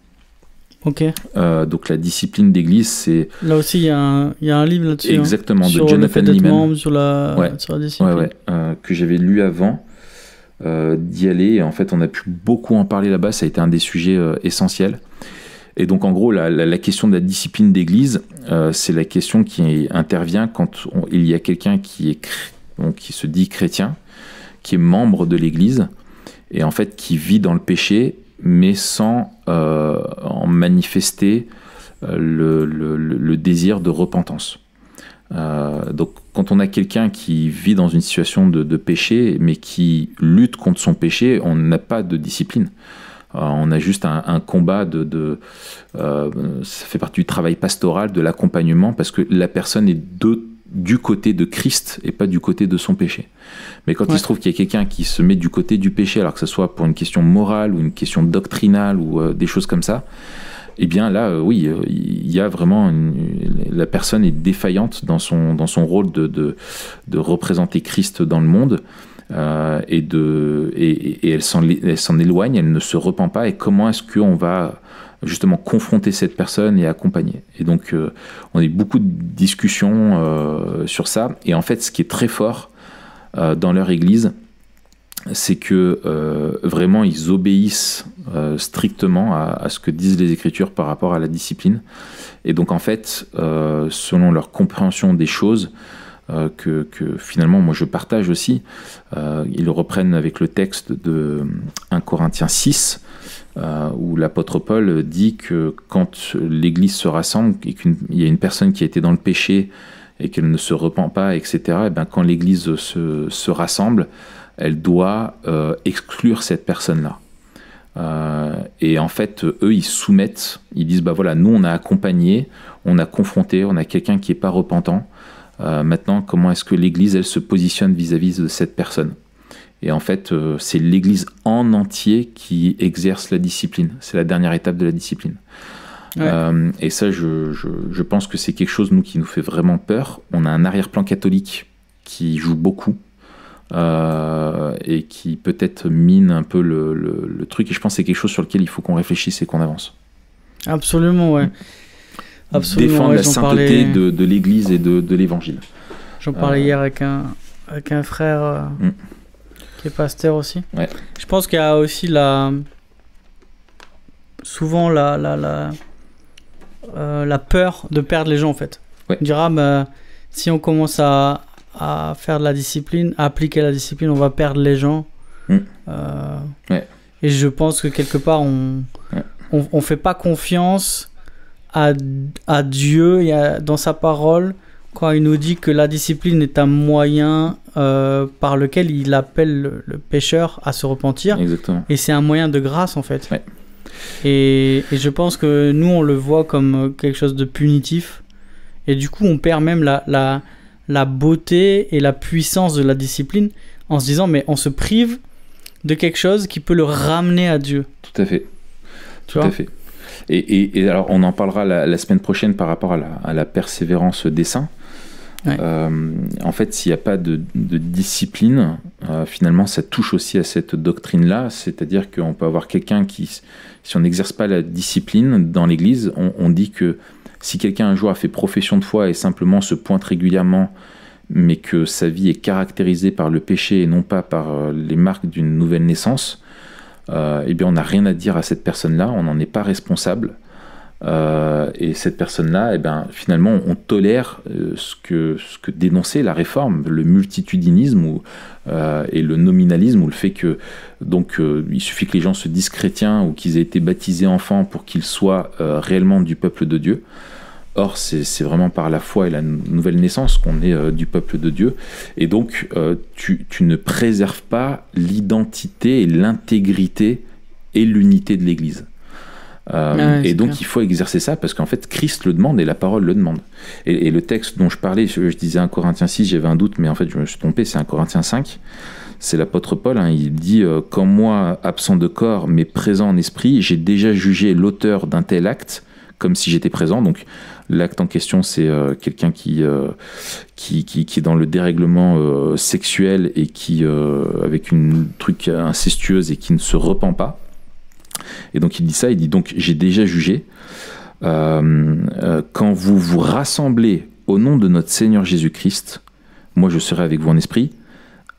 Ok. Donc la discipline d'église, c'est... Là aussi, il y a un livre là-dessus. Exactement, de Jonathan Leeman. Sur la discipline. Que j'avais lu avant d'y aller. Et en fait, on a pu beaucoup en parler là-bas. Ça a été un des sujets essentiels. Et donc, en gros, la question de la discipline d'église, c'est la question qui intervient quand il y a quelqu'un qui se dit chrétien, qui est membre de l'église, et en fait, qui vit dans le péché, mais sans en manifester le désir de repentance. Donc, quand on a quelqu'un qui vit dans une situation de péché, mais qui lutte contre son péché, on n'a pas de discipline. On a juste un combat ça fait partie du travail pastoral, de l'accompagnement, parce que la personne est du côté de Christ et pas du côté de son péché. Mais quand il se trouve qu'il y a quelqu'un qui se met du côté du péché, alors que ce soit pour une question morale ou une question doctrinale ou des choses comme ça, eh bien là, oui, il y a vraiment la personne est défaillante dans son rôle de représenter Christ dans le monde, et elle s'en éloigne, elle ne se repent pas. Et comment est-ce qu'on va justement confronter cette personne et accompagner? Et donc, on a eu beaucoup de discussions sur ça. Et en fait, ce qui est très fort dans leur église, c'est que vraiment ils obéissent strictement à ce que disent les Écritures par rapport à la discipline. Et donc en fait, selon leur compréhension des choses, que finalement moi je partage aussi, ils reprennent avec le texte de 1 Corinthiens 6, où l'apôtre Paul dit que quand l'Église se rassemble et qu'il y a une personne qui a été dans le péché et qu'elle ne se repent pas, etc., et bien quand l'Église se rassemble, elle doit exclure cette personne-là. Et en fait, eux, ils soumettent, ils disent, bah voilà, nous, on a accompagné, on a confronté, on a quelqu'un qui n'est pas repentant. Maintenant, comment est-ce que l'Église, elle se positionne vis-à-vis de cette personne? Et en fait, c'est l'Église en entier qui exerce la discipline. C'est la dernière étape de la discipline. Ouais. Et ça, je pense que c'est quelque chose, nous, qui nous fait vraiment peur. On a un arrière-plan catholique qui joue beaucoup. Et qui peut-être mine un peu le truc, et je pense que c'est quelque chose sur lequel il faut qu'on réfléchisse et qu'on avance. Absolument, ouais. Absolument, défendre la sainteté de l'Église et de l'Évangile. J'en parlais hier avec un frère qui est pasteur aussi. Ouais. Je pense qu'il y a aussi souvent la peur de perdre les gens, en fait. Ouais. On dira, si on commence à faire de la discipline, à appliquer la discipline, on va perdre les gens. Ouais. Et je pense que quelque part, on fait pas confiance à Dieu dans sa parole quand il nous dit que la discipline est un moyen par lequel il appelle le pécheur à se repentir. Exactement. Et c'est un moyen de grâce, en fait. Ouais. Et je pense que nous, on le voit comme quelque chose de punitif. Et du coup, on perd même la beauté et la puissance de la discipline en se disant, mais on se prive de quelque chose qui peut le ramener à Dieu. Tout à fait. Tout à fait. Et alors, on en parlera la semaine prochaine par rapport à la persévérance des saints. Ouais. En fait, s'il n'y a pas de discipline, finalement, ça touche aussi à cette doctrine-là. C'est-à-dire qu'on peut avoir quelqu'un qui, si on n'exerce pas la discipline dans l'Église, on dit que si quelqu'un un jour a fait profession de foi et simplement se pointe régulièrement, mais que sa vie est caractérisée par le péché et non pas par les marques d'une nouvelle naissance, eh bien on n'a rien à dire à cette personne-là, on n'en est pas responsable. Et cette personne-là, eh bien, finalement, on tolère ce que dénonçait la réforme, le multitudinisme et le nominalisme, ou le fait que donc il suffit que les gens se disent chrétiens ou qu'ils aient été baptisés enfants pour qu'ils soient réellement du peuple de Dieu. Or, c'est vraiment par la foi et la nouvelle naissance qu'on est du peuple de Dieu. Et donc, tu ne préserves pas l'identité et l'intégrité et l'unité de l'Église. Et donc, il faut exercer ça parce qu'en fait, Christ le demande et la parole le demande. Et le texte dont je parlais, je disais 1 Corinthiens 6, j'avais un doute, mais en fait, je me suis trompé, c'est 1 Corinthiens 5. C'est l'apôtre Paul, il dit « Quand moi, absent de corps, mais présent en esprit, j'ai déjà jugé l'auteur d'un tel acte, comme si j'étais présent. » Donc, l'acte en question, c'est quelqu'un qui est dans le dérèglement sexuel et qui, avec une truc incestueuse et qui ne se repent pas. Et donc il dit ça, il dit donc j'ai déjà jugé, quand vous vous rassemblez au nom de notre Seigneur Jésus-Christ, moi je serai avec vous en esprit,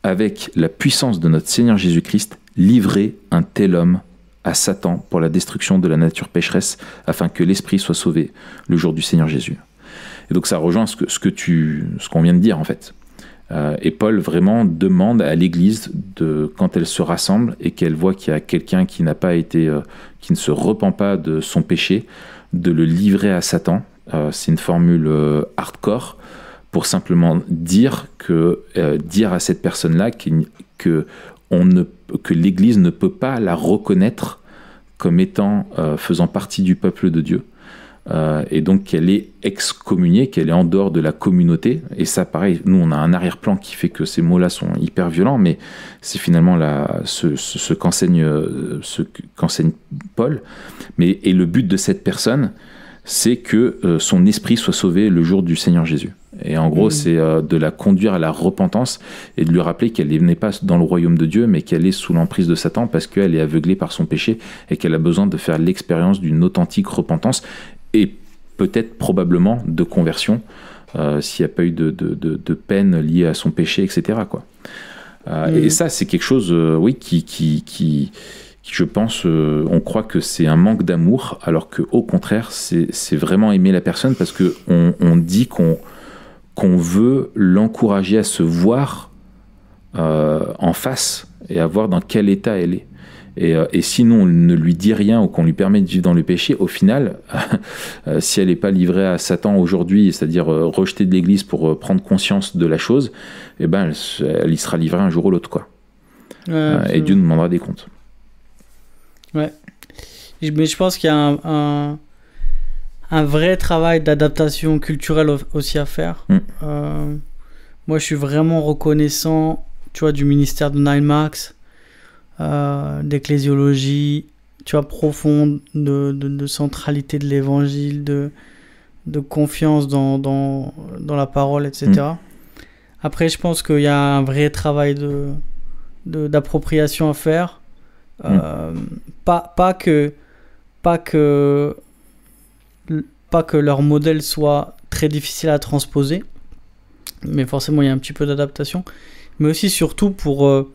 avec la puissance de notre Seigneur Jésus-Christ, livrez un tel homme à Satan pour la destruction de la nature pécheresse, afin que l'esprit soit sauvé le jour du Seigneur Jésus. Et donc ça rejoint ce qu'on vient de dire en fait. Et Paul vraiment demande à l'Église, quand elle se rassemble et qu'elle voit qu'il y a quelqu'un qui n'a pas été, qui ne se repent pas de son péché, de le livrer à Satan. C'est une formule hardcore pour simplement dire à cette personne-là que l'Église ne peut pas la reconnaître comme étant faisant partie du peuple de Dieu. Et donc qu'elle est excommuniée, qu'elle est en dehors de la communauté. Et ça, pareil, nous, on a un arrière-plan qui fait que ces mots-là sont hyper violents, mais c'est finalement ce qu'enseigne Paul. Et le but de cette personne, c'est que son esprit soit sauvé le jour du Seigneur Jésus. Et en gros, c'est de la conduire à la repentance et de lui rappeler qu'elle n'est pas dans le royaume de Dieu, mais qu'elle est sous l'emprise de Satan parce qu'elle est aveuglée par son péché et qu'elle a besoin de faire l'expérience d'une authentique repentance et peut-être probablement de conversion s'il n'y a pas eu de peine liée à son péché, etc. quoi. Et ça, c'est quelque chose, oui, qui je pense, on croit que c'est un manque d'amour, alors qu'au contraire, c'est vraiment aimer la personne parce qu'on dit qu'on veut l'encourager à se voir en face et à voir dans quel état elle est. Et sinon on ne lui dit rien ou qu'on lui permet de vivre dans le péché, au final, si elle n'est pas livrée à Satan aujourd'hui, c'est-à-dire rejetée de l'église pour prendre conscience de la chose, eh ben, elle y sera livrée un jour ou l'autre, quoi. Et Dieu nous demandera des comptes. Ouais. Mais je pense qu'il y a un vrai travail d'adaptation culturelle aussi à faire. Moi, je suis vraiment reconnaissant, tu vois, du ministère de Nine-Max, d'ecclésiologie, tu vois, profonde, de centralité de l'évangile, de confiance dans la parole, etc. Après, je pense qu'il y a un vrai travail d'appropriation à faire. Pas que leur modèle soit très difficile à transposer, mais forcément il y a un petit peu d'adaptation, mais aussi surtout pour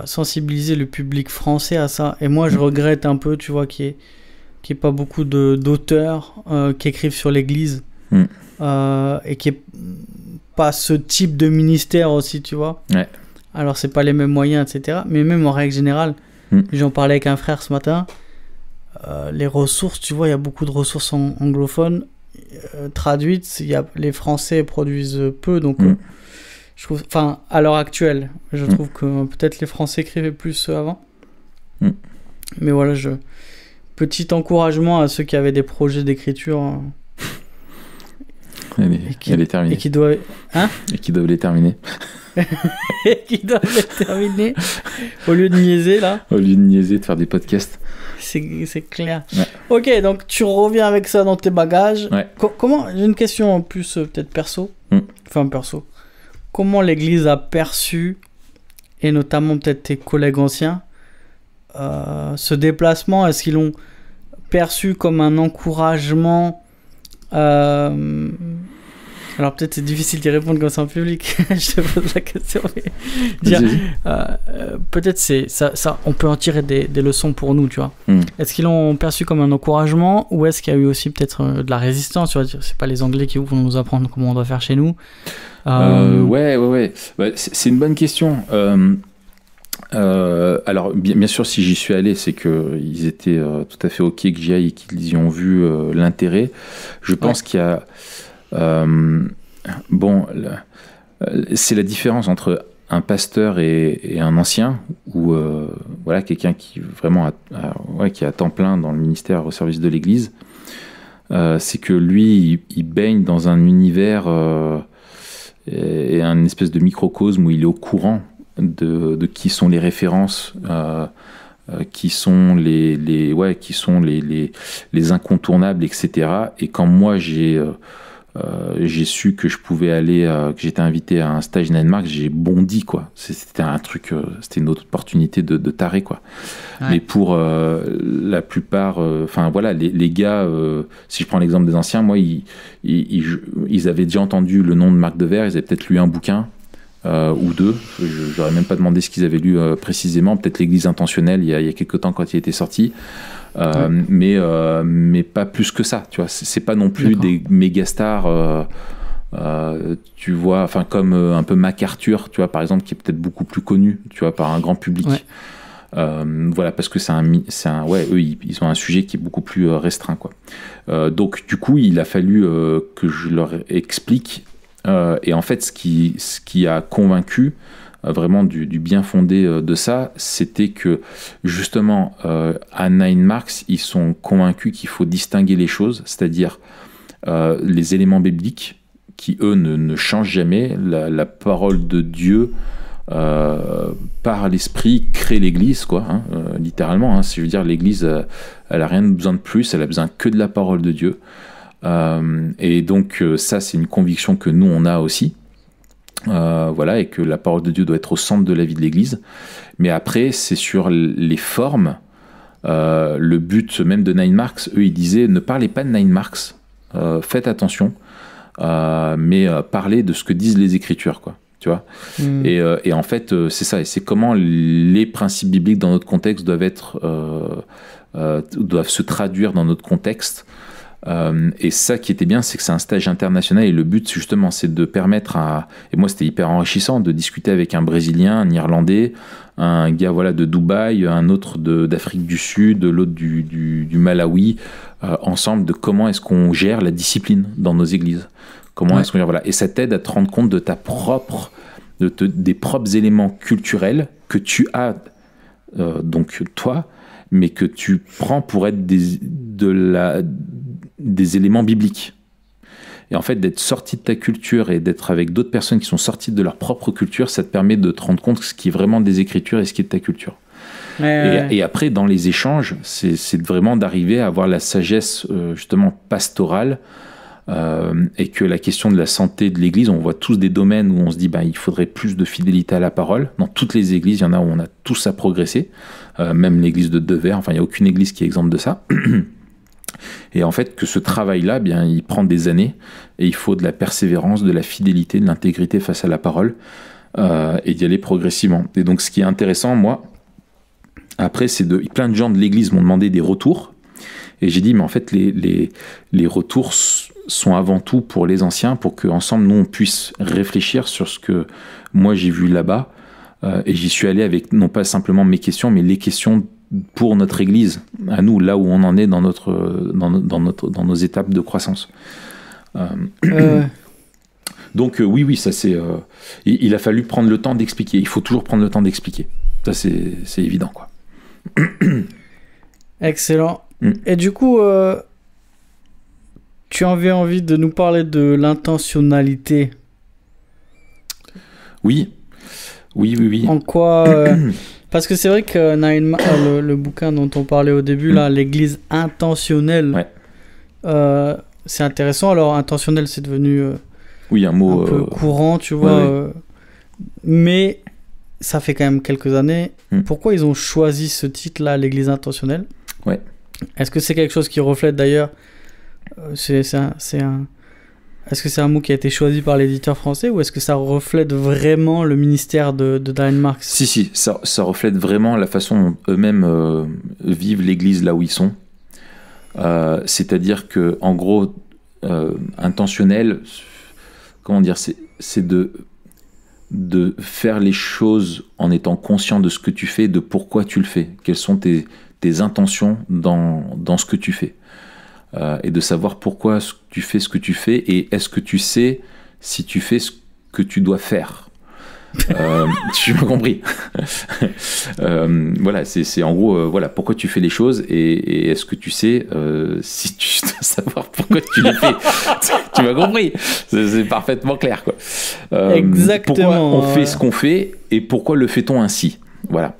sensibiliser le public français à ça. Et moi je regrette un peu, tu vois, qu'il y ait pas beaucoup d'auteurs qui écrivent sur l'église et qui est pas ce type de ministère aussi, tu vois. Alors c'est pas les mêmes moyens, etc., mais même en règle générale, j'en parlais avec un frère ce matin, les ressources, tu vois, il y a beaucoup de ressources anglophones traduites, les Français produisent peu, donc je trouve, enfin, à l'heure actuelle, je trouve que peut-être les Français écrivaient plus avant. Mais voilà, petit encouragement à ceux qui avaient des projets d'écriture. Elle est terminée. Et qui doivent... Hein? Et qui doivent les terminer. Et qui doivent les terminer. Au lieu de niaiser, là. Au lieu de niaiser, de faire des podcasts. C'est clair. Ok, donc tu reviens avec ça dans tes bagages. Comment... J'ai une question en plus, peut-être perso. Enfin, perso. Comment l'Église a perçu, et notamment peut-être tes collègues anciens, ce déplacement? Est-ce qu'ils l'ont perçu comme un encouragement alors peut-être c'est difficile d'y répondre comme ça en public. Je te pose la question, mais peut-être ça, on peut en tirer des leçons pour nous, tu vois. Est-ce qu'ils l'ont perçu comme un encouragement, ou est-ce qu'il y a eu aussi peut-être de la résistance, tu vois? C'est pas les Anglais qui vont nous apprendre comment on doit faire chez nous. Ouais. C'est une bonne question. Alors bien sûr, si j'y suis allé, c'est qu'ils étaient tout à fait ok que j'y aille et qu'ils y ont vu l'intérêt. Je pense qu'il y a c'est la différence entre un pasteur et un ancien, ou voilà, quelqu'un qui vraiment qui est à temps plein dans le ministère au service de l'Église. C'est que lui, il baigne dans un univers et un espèce de microcosme où il est au courant de qui sont les références, qui sont les incontournables, etc. Et quand moi j'ai su que je pouvais aller, que j'étais invité à un stage Nine-Max, j'ai bondi, quoi. C'était un truc, c'était une autre opportunité de taré, quoi. Mais pour la plupart, enfin voilà, les gars, si je prends l'exemple des anciens, moi, ils avaient déjà entendu le nom de Marc Dever, ils avaient peut-être lu un bouquin ou deux. J'aurais même pas demandé ce qu'ils avaient lu précisément, peut-être l'Église intentionnelle il y a quelques temps quand il était sorti. Mais pas plus que ça, tu vois. C'est pas non plus des méga stars, tu vois, enfin comme un peu MacArthur, tu vois, par exemple, qui est peut-être beaucoup plus connu, tu vois, par un grand public. Voilà, parce que eux, ils ont un sujet qui est beaucoup plus restreint, quoi. Donc du coup, il a fallu que je leur explique. Et en fait, ce qui a convaincu, vraiment du bien fondé de ça, c'était que justement à Nine Marks, ils sont convaincus qu'il faut distinguer les choses, c'est-à-dire les éléments bibliques qui eux ne changent jamais, la parole de Dieu par l'esprit crée l'Église, quoi, hein, littéralement. Hein, je veux dire, l'Église, elle a rien besoin de plus, elle a besoin que de la parole de Dieu. Et donc ça, c'est une conviction que nous on a aussi. Voilà, et que la parole de Dieu doit être au centre de la vie de l'Église. Mais après, c'est sur les formes. Le but même de Nine Marks, eux, ils disaient ne parlez pas de Nine Marks, faites attention, mais parlez de ce que disent les Écritures, quoi. Tu vois. Et en fait, c'est ça. Et c'est comment les principes bibliques dans notre contexte doivent se traduire dans notre contexte. Et ça qui était bien, c'est que c'est un stage international et le but justement c'est de permettre et moi c'était hyper enrichissant de discuter avec un Brésilien, un Irlandais, un gars voilà de Dubaï, un autre d'Afrique du Sud, l'autre du Malawi, ensemble de comment est-ce qu'on gère la discipline dans nos églises, comment est-ce qu'on gère, voilà. Et ça t'aide à te rendre compte de des propres éléments culturels que tu as donc toi, mais que tu prends pour être des éléments bibliques. Et en fait, d'être sorti de ta culture et d'être avec d'autres personnes qui sont sorties de leur propre culture, ça te permet de te rendre compte de ce qui est vraiment des Écritures et ce qui est de ta culture. Et après, dans les échanges, c'est vraiment d'arriver à avoir la sagesse justement pastorale et que la question de la santé de l'Église, on voit tous des domaines où on se dit il faudrait plus de fidélité à la parole. Dans toutes les églises, il y en a où on a tous à progresser, même l'église de Devers, enfin il n'y a aucune église qui est exempte de ça. Et en fait, que ce travail-là, il prend des années et il faut de la persévérance, de la fidélité, de l'intégrité face à la parole et d'y aller progressivement. Et donc, ce qui est intéressant, moi, après, plein de gens de l'Église m'ont demandé des retours et j'ai dit, mais en fait, les retours sont avant tout pour les anciens, pour qu'ensemble, nous, on puisse réfléchir sur ce que moi, j'ai vu là-bas et j'y suis allé avec non pas simplement mes questions, mais les questions pour notre Église, à nous, là où on en est dans nos étapes de croissance. Donc oui, ça c'est... il a fallu prendre le temps d'expliquer. Il faut toujours prendre le temps d'expliquer. Ça c'est évident, quoi. Excellent. Et du coup, tu avais envie de nous parler de l'intentionnalité. Oui. En quoi... Parce que c'est vrai que le bouquin dont on parlait au début, là, l'église intentionnelle, c'est intéressant. Alors, intentionnel, c'est devenu un mot un peu courant, tu vois. Mais ça fait quand même quelques années. Pourquoi ils ont choisi ce titre-là, l'église intentionnelle ? Est-ce que c'est quelque chose qui reflète d'ailleurs Est-ce que c'est un mot qui a été choisi par l'éditeur français ou est-ce que ça reflète vraiment le ministère de Nine Marks ? Si, ça reflète vraiment la façon dont eux-mêmes vivent l'Église là où ils sont. C'est-à-dire que, en gros, intentionnel, comment dire, c'est de faire les choses en étant conscient de ce que tu fais, de pourquoi tu le fais, quelles sont tes intentions dans ce que tu fais. Et de savoir pourquoi tu fais ce que tu fais et est-ce que tu sais si tu fais ce que tu dois faire. Tu m'as compris. Voilà, c'est en gros voilà pourquoi tu fais les choses et est-ce que tu sais si tu dois savoir pourquoi tu les fais. Tu m'as compris. C'est parfaitement clair, quoi. Exactement. Pourquoi on fait ce qu'on fait et pourquoi le fait-on ainsi. Voilà.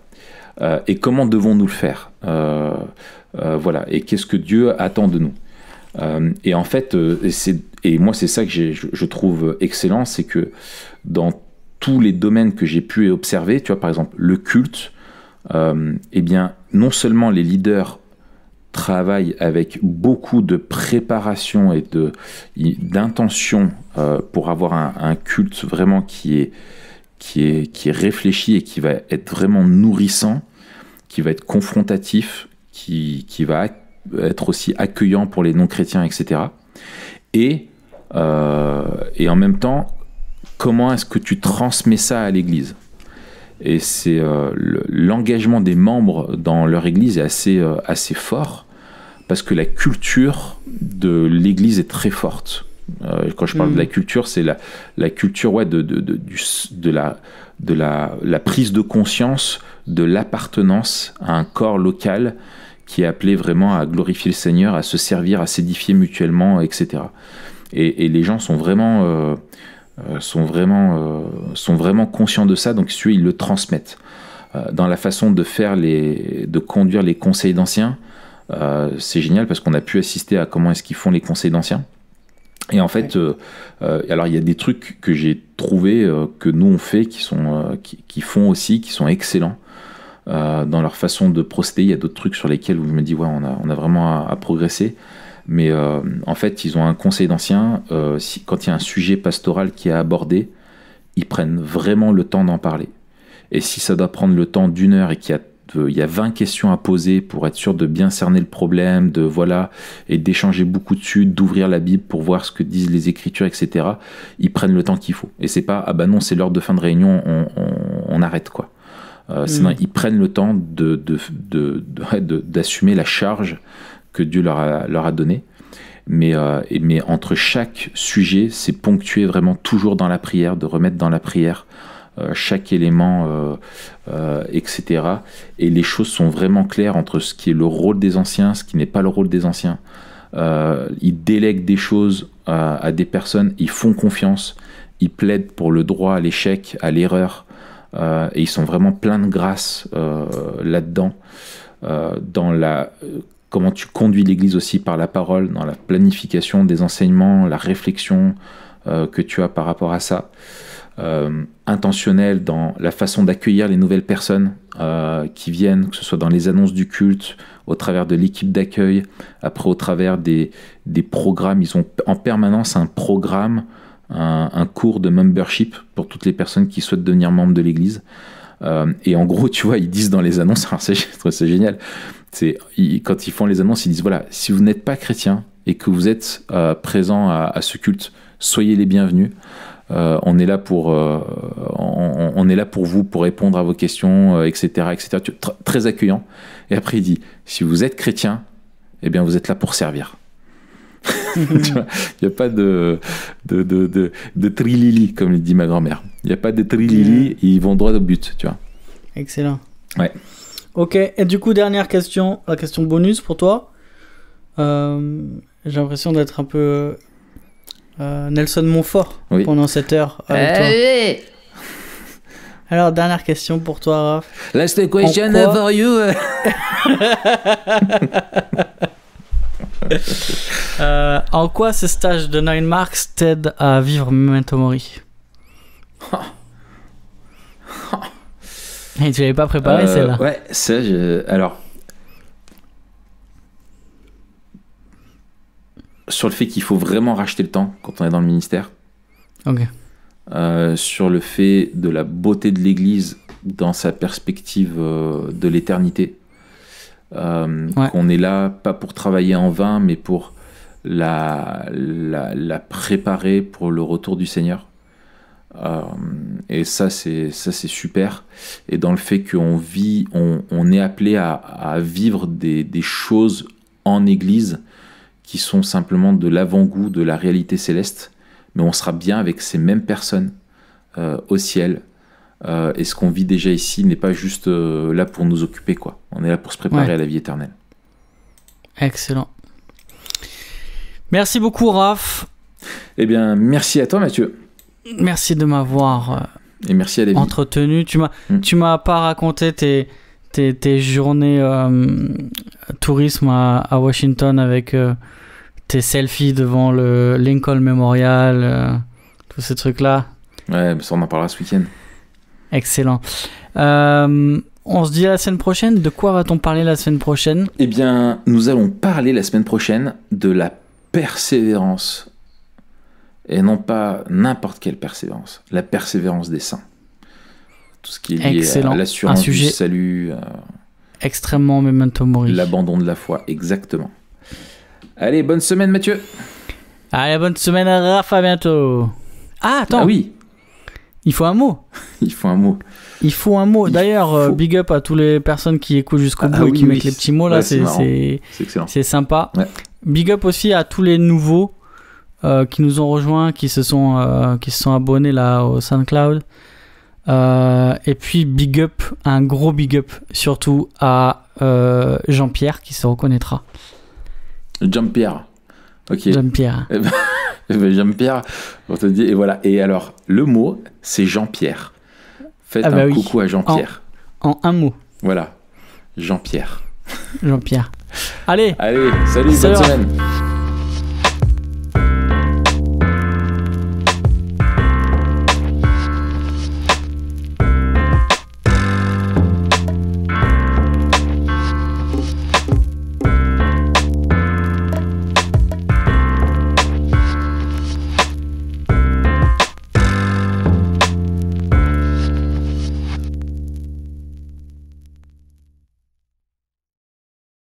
Et comment devons-nous le faire. Voilà, et qu'est-ce que Dieu attend de nous. Et en fait, et moi c'est ça que je trouve excellent, c'est que dans tous les domaines que j'ai pu observer, tu vois, par exemple le culte, eh bien non seulement les leaders travaillent avec beaucoup de préparation et d'intention pour avoir un culte vraiment qui est réfléchi et qui va être vraiment nourrissant, qui va être confrontatif, qui va être aussi accueillant pour les non-chrétiens, etc. Et en même temps, comment est-ce que tu transmets ça à l'Église ? Et c'est l'engagement des membres dans leur Église est assez fort, parce que la culture de l'Église est très forte. Quand je parle de la culture, c'est la culture de la prise de conscience de l'appartenance à un corps local qui est appelé vraiment à glorifier le Seigneur, à se servir, à s'édifier mutuellement, etc. Et les gens sont vraiment conscients de ça, donc ils le transmettent. Dans la façon de conduire les conseils d'anciens, c'est génial parce qu'on a pu assister à comment est-ce qu'ils font les conseils d'anciens. Et en fait, alors il y a des trucs que j'ai trouvé que nous on fait qui font aussi, qui sont excellents dans leur façon de procéder. Il y a d'autres trucs sur lesquels je me dis ouais, on a vraiment à progresser. Mais en fait, ils ont un conseil d'anciens. Quand il y a un sujet pastoral qui est abordé, ils prennent vraiment le temps d'en parler. Et si ça doit prendre le temps d'1 heure et qu'il y a 20 questions à poser pour être sûr de bien cerner le problème, et d'échanger beaucoup dessus, d'ouvrir la Bible pour voir ce que disent les Écritures, etc., ils prennent le temps qu'il faut. Et c'est pas, ah bah non, c'est l'heure de fin de réunion, on arrête, quoi. Sinon, ils prennent le temps d'assumer la charge que Dieu leur a donnée. Mais entre chaque sujet, c'est ponctué vraiment toujours dans la prière, de remettre dans la prière chaque élément, etc. Et les choses sont vraiment claires entre ce qui est le rôle des anciens, ce qui n'est pas le rôle des anciens. Ils délèguent des choses à des personnes, ils font confiance, ils plaident pour le droit à l'échec, à l'erreur, et ils sont vraiment pleins de grâce là-dedans, dans comment tu conduis l'Église aussi par la parole, dans la planification des enseignements, la réflexion que tu as par rapport à ça. Intentionnel dans la façon d'accueillir les nouvelles personnes qui viennent, que ce soit dans les annonces du culte, au travers de l'équipe d'accueil, après au travers des programmes. Ils ont en permanence un programme, un cours de membership pour toutes les personnes qui souhaitent devenir membres de l'Église. Et en gros, tu vois, ils disent dans les annonces, alors c'est génial, quand ils font les annonces, ils disent voilà, si vous n'êtes pas chrétien et que vous êtes présent à ce culte, soyez les bienvenus. On est là pour vous, pour répondre à vos questions, etc., etc. Très accueillant. Et après, il dit, si vous êtes chrétien, eh bien, vous êtes là pour servir. Il n'y a pas de trilili, comme le dit ma grand-mère. Il n'y a pas de trilili, ils vont droit au but, tu vois. Excellent. Ouais. Ok, et du coup, dernière question, la question bonus pour toi. J'ai l'impression d'être un peu... Nelson Montfort pendant cette heure avec toi. Alors, dernière question pour toi, Raph. Last question for you. En quoi ce stage de 9 Marks t'aide à vivre Memento Mori? Et tu l'avais pas préparé celle-là? Ouais, ça, alors... Sur le fait qu'il faut vraiment racheter le temps quand on est dans le ministère. Ok. Sur le fait de la beauté de l'Église dans sa perspective de l'éternité. Qu'on est là, pas pour travailler en vain, mais pour la préparer pour le retour du Seigneur. Et ça, c'est super. Et dans le fait qu'on on est appelé à vivre des choses en Église qui sont simplement de l'avant-goût de la réalité céleste, mais on sera bien avec ces mêmes personnes au ciel. Et ce qu'on vit déjà ici n'est pas juste là pour nous occuper, quoi. On est là pour se préparer à la vie éternelle. Excellent. Merci beaucoup, Raph. Eh bien, merci à toi, Mathieu. Merci de m'avoir et merci à David. Entretenu. Tu m'as pas raconté tes journées tourisme à Washington avec tes selfies devant le Lincoln Memorial, tous ces trucs-là. Ouais, mais ça on en parlera ce week-end. Excellent. On se dit à la semaine prochaine. De quoi va-t-on parler la semaine prochaine? Eh bien, nous allons parler la semaine prochaine de la persévérance. Et non pas n'importe quelle persévérance. La persévérance des saints. Tout ce qui est lié à l'assurance du salut. Extrêmement Memento Mori. L'abandon de la foi, exactement. Allez, bonne semaine, Mathieu. Allez, bonne semaine, Raph, à bientôt. Ah, attends. Ah oui. Il faut un mot. Il faut un mot. Il faut un mot. D'ailleurs, big up à toutes les personnes qui écoutent jusqu'au bout et qui mettent les petits mots là. Ouais, c'est excellent. C'est sympa. Ouais. Big up aussi à tous les nouveaux qui nous ont rejoints, qui se sont abonnés là au SoundCloud. Et puis un gros big up surtout à Jean-Pierre qui se reconnaîtra. Jean-Pierre. Ok. Jean-Pierre. Jean-Pierre, on te dit, et voilà. Et alors, le mot, c'est Jean-Pierre. Faites un coucou à Jean-Pierre. En un mot. Voilà. Jean-Pierre. Jean-Pierre. Allez, salut, bonne semaine.